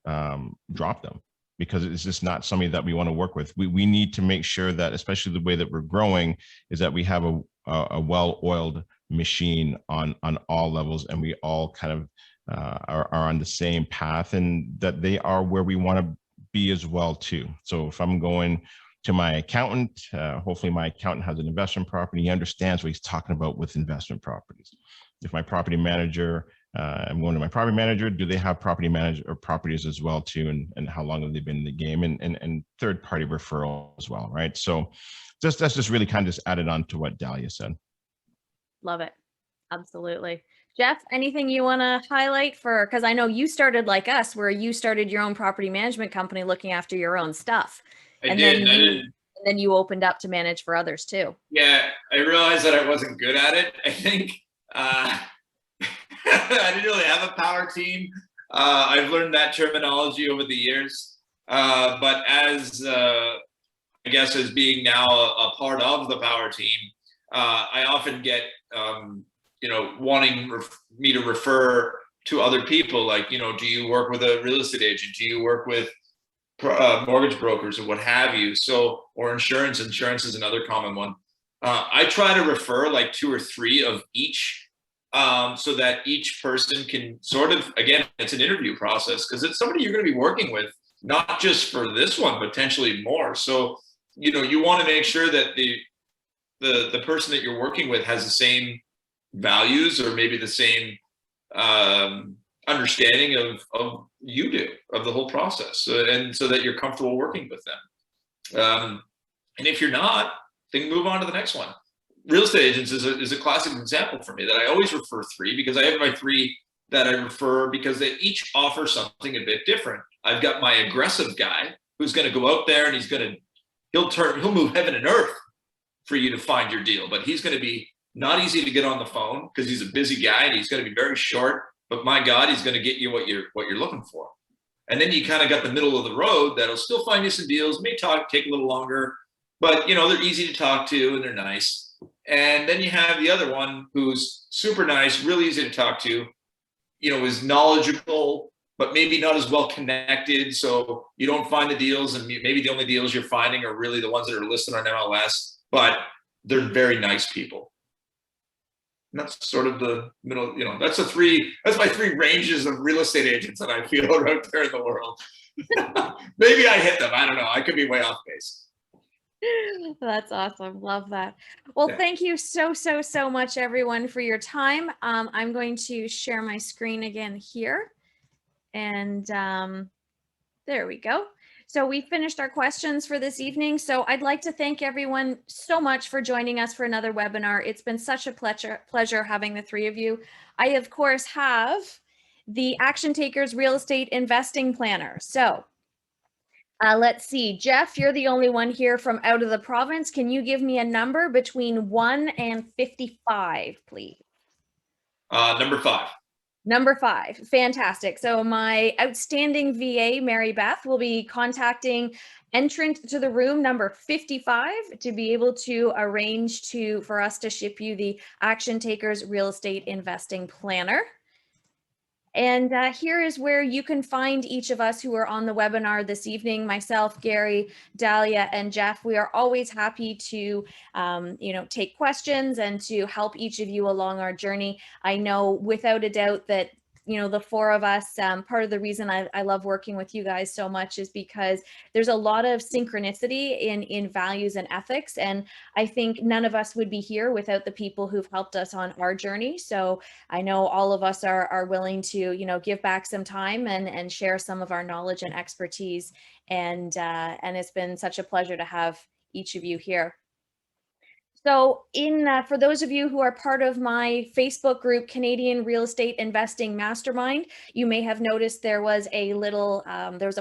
Speaker 3: dropped them, because it's just not somebody that we want to work with. We need to make sure that, especially the way that we're growing, is that we have a well-oiled machine on all levels, and we all kind of are on the same path, and that they are where we want to be as well too. So if I'm going to my accountant, hopefully my accountant has an investment property, he understands what he's talking about with investment properties. If my property manager, I'm going to my property manager, do they have property manager or properties as well too, and how long have they been in the game, and third party referral as well, right? So that's just really kind of just added on to what Dahlia said.
Speaker 1: Love it. Absolutely. Jeff, anything you want to highlight because I know you started like us, where you started your own property management company looking after your own stuff. And then you opened up to manage for others too.
Speaker 2: Yeah, I realized that I wasn't good at it. I think I didn't really have a power team. I've learned that terminology over the years. But as I guess as being now a part of the power team, I often get wanting me to refer to other people, like, do you work with a real estate agent? Do you work with mortgage brokers or what have you? So, or insurance is another common one. I try to refer like 2 or 3 of each, so that each person can sort of, again, it's an interview process because it's somebody you're going to be working with, not just for this one, potentially more. So, you want to make sure that the person that you're working with has the same values or maybe the same understanding of you do, of the whole process, and so that you're comfortable working with them. And if you're not, then move on to the next one. Real estate agents is a classic example for me that I always refer 3, because I have my 3 that I refer because they each offer something a bit different. I've got my aggressive guy who's going to go out there and he'll move heaven and earth for you to find your deal, but he's going to be not easy to get on the phone because he's a busy guy and he's going to be very short, but my God, he's going to get you what you're looking for. And then you kind of got the middle of the road that'll still find you some deals, may take a little longer, but they're easy to talk to and they're nice. And then you have the other one who's super nice, really easy to talk to, is knowledgeable, but maybe not as well connected. So you don't find the deals, and maybe the only deals you're finding are really the ones that are listed on MLS, but they're very nice people. And that's sort of the middle, that's my 3 ranges of real estate agents that I feel are out there in the world. Maybe I hit them. I don't know. I could be way off base.
Speaker 1: That's awesome. Love that. Well, Thank you so much, everyone, for your time. I'm going to share my screen again here. And there we go. So we finished our questions for this evening. So I'd like to thank everyone so much for joining us for another webinar. It's been such a pleasure having the 3 of you. I, of course, have the Action Takers Real Estate Investing Planner. So let's see, Jeff, you're the only one here from out of the province. Can you give me a number between 1 and 55, please?
Speaker 2: Number 5.
Speaker 1: Number 5, fantastic. So my outstanding VA, Mary Beth, will be contacting entrant to the room number 55 to be able to arrange for us to ship you the Action Takers Real Estate Investing Planner. And here is where you can find each of us who are on the webinar this evening, myself, Gary, Dahlia, and Jeff. We are always happy to, take questions and to help each of you along our journey. I know without a doubt that the 4 of us, part of the reason I love working with you guys so much is because there's a lot of synchronicity in values and ethics. And I think none of us would be here without the people who've helped us on our journey. So I know all of us are willing to, give back some time and share some of our knowledge and expertise. And it's been such a pleasure to have each of you here. So for those of you who are part of my Facebook group, Canadian Real Estate Investing Mastermind, you may have noticed there was a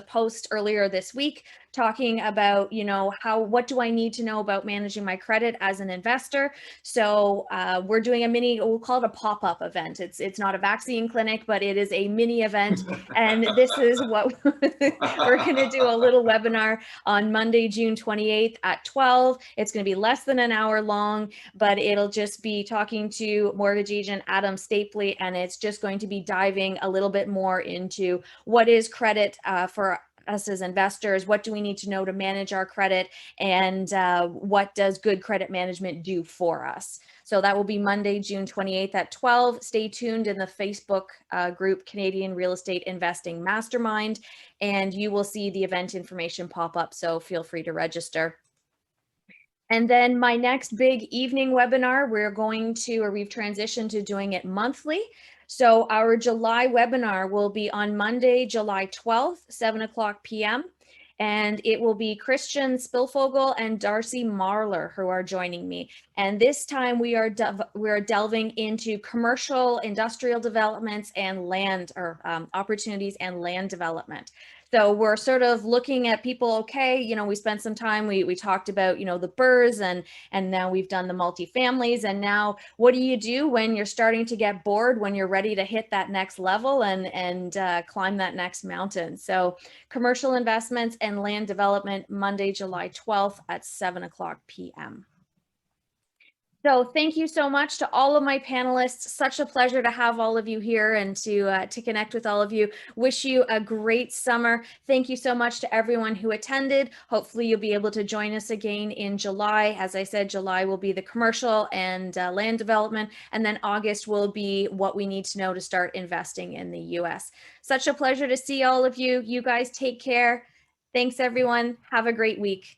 Speaker 1: post earlier this week talking about, what do I need to know about managing my credit as an investor? So we're doing we'll call it a pop-up event. It's not a vaccine clinic, but it is a mini event. And this is what we're going to do, a little webinar on Monday, June 28th at 12. It's going to be less than an hour long, but it'll just be talking to mortgage agent Adam Stapley, and it's just going to be diving a little bit more into what is credit for us as investors, what do we need to know to manage our credit, and what does good credit management do for us. So that will be Monday, June 28th at 12. Stay tuned in the Facebook group, Canadian Real Estate Investing Mastermind, and you will see the event information pop up, so feel free to register. And then my next big evening webinar, we've transitioned to doing it monthly. So our July webinar will be on Monday, July 12th, 7:00 p.m. And it will be Christian Spilfogel and Darcy Marler who are joining me. And this time we are delving into commercial, industrial developments and land opportunities and land development. So we're sort of looking at people, okay, you know, we spent some time, we talked about, you know, the BRRRRs and now we've done the multifamilies. And now what do you do when you're starting to get bored, when you're ready to hit that next level and climb that next mountain? So commercial investments and land development, Monday, July 12th at 7:00 p.m. So thank you so much to all of my panelists. Such a pleasure to have all of you here and to connect with all of you. Wish you a great summer. Thank you so much to everyone who attended. Hopefully you'll be able to join us again in July. As I said, July will be the commercial and land development, and then August will be what we need to know to start investing in the US. Such a pleasure to see all of you. You guys take care. Thanks everyone. Have a great week.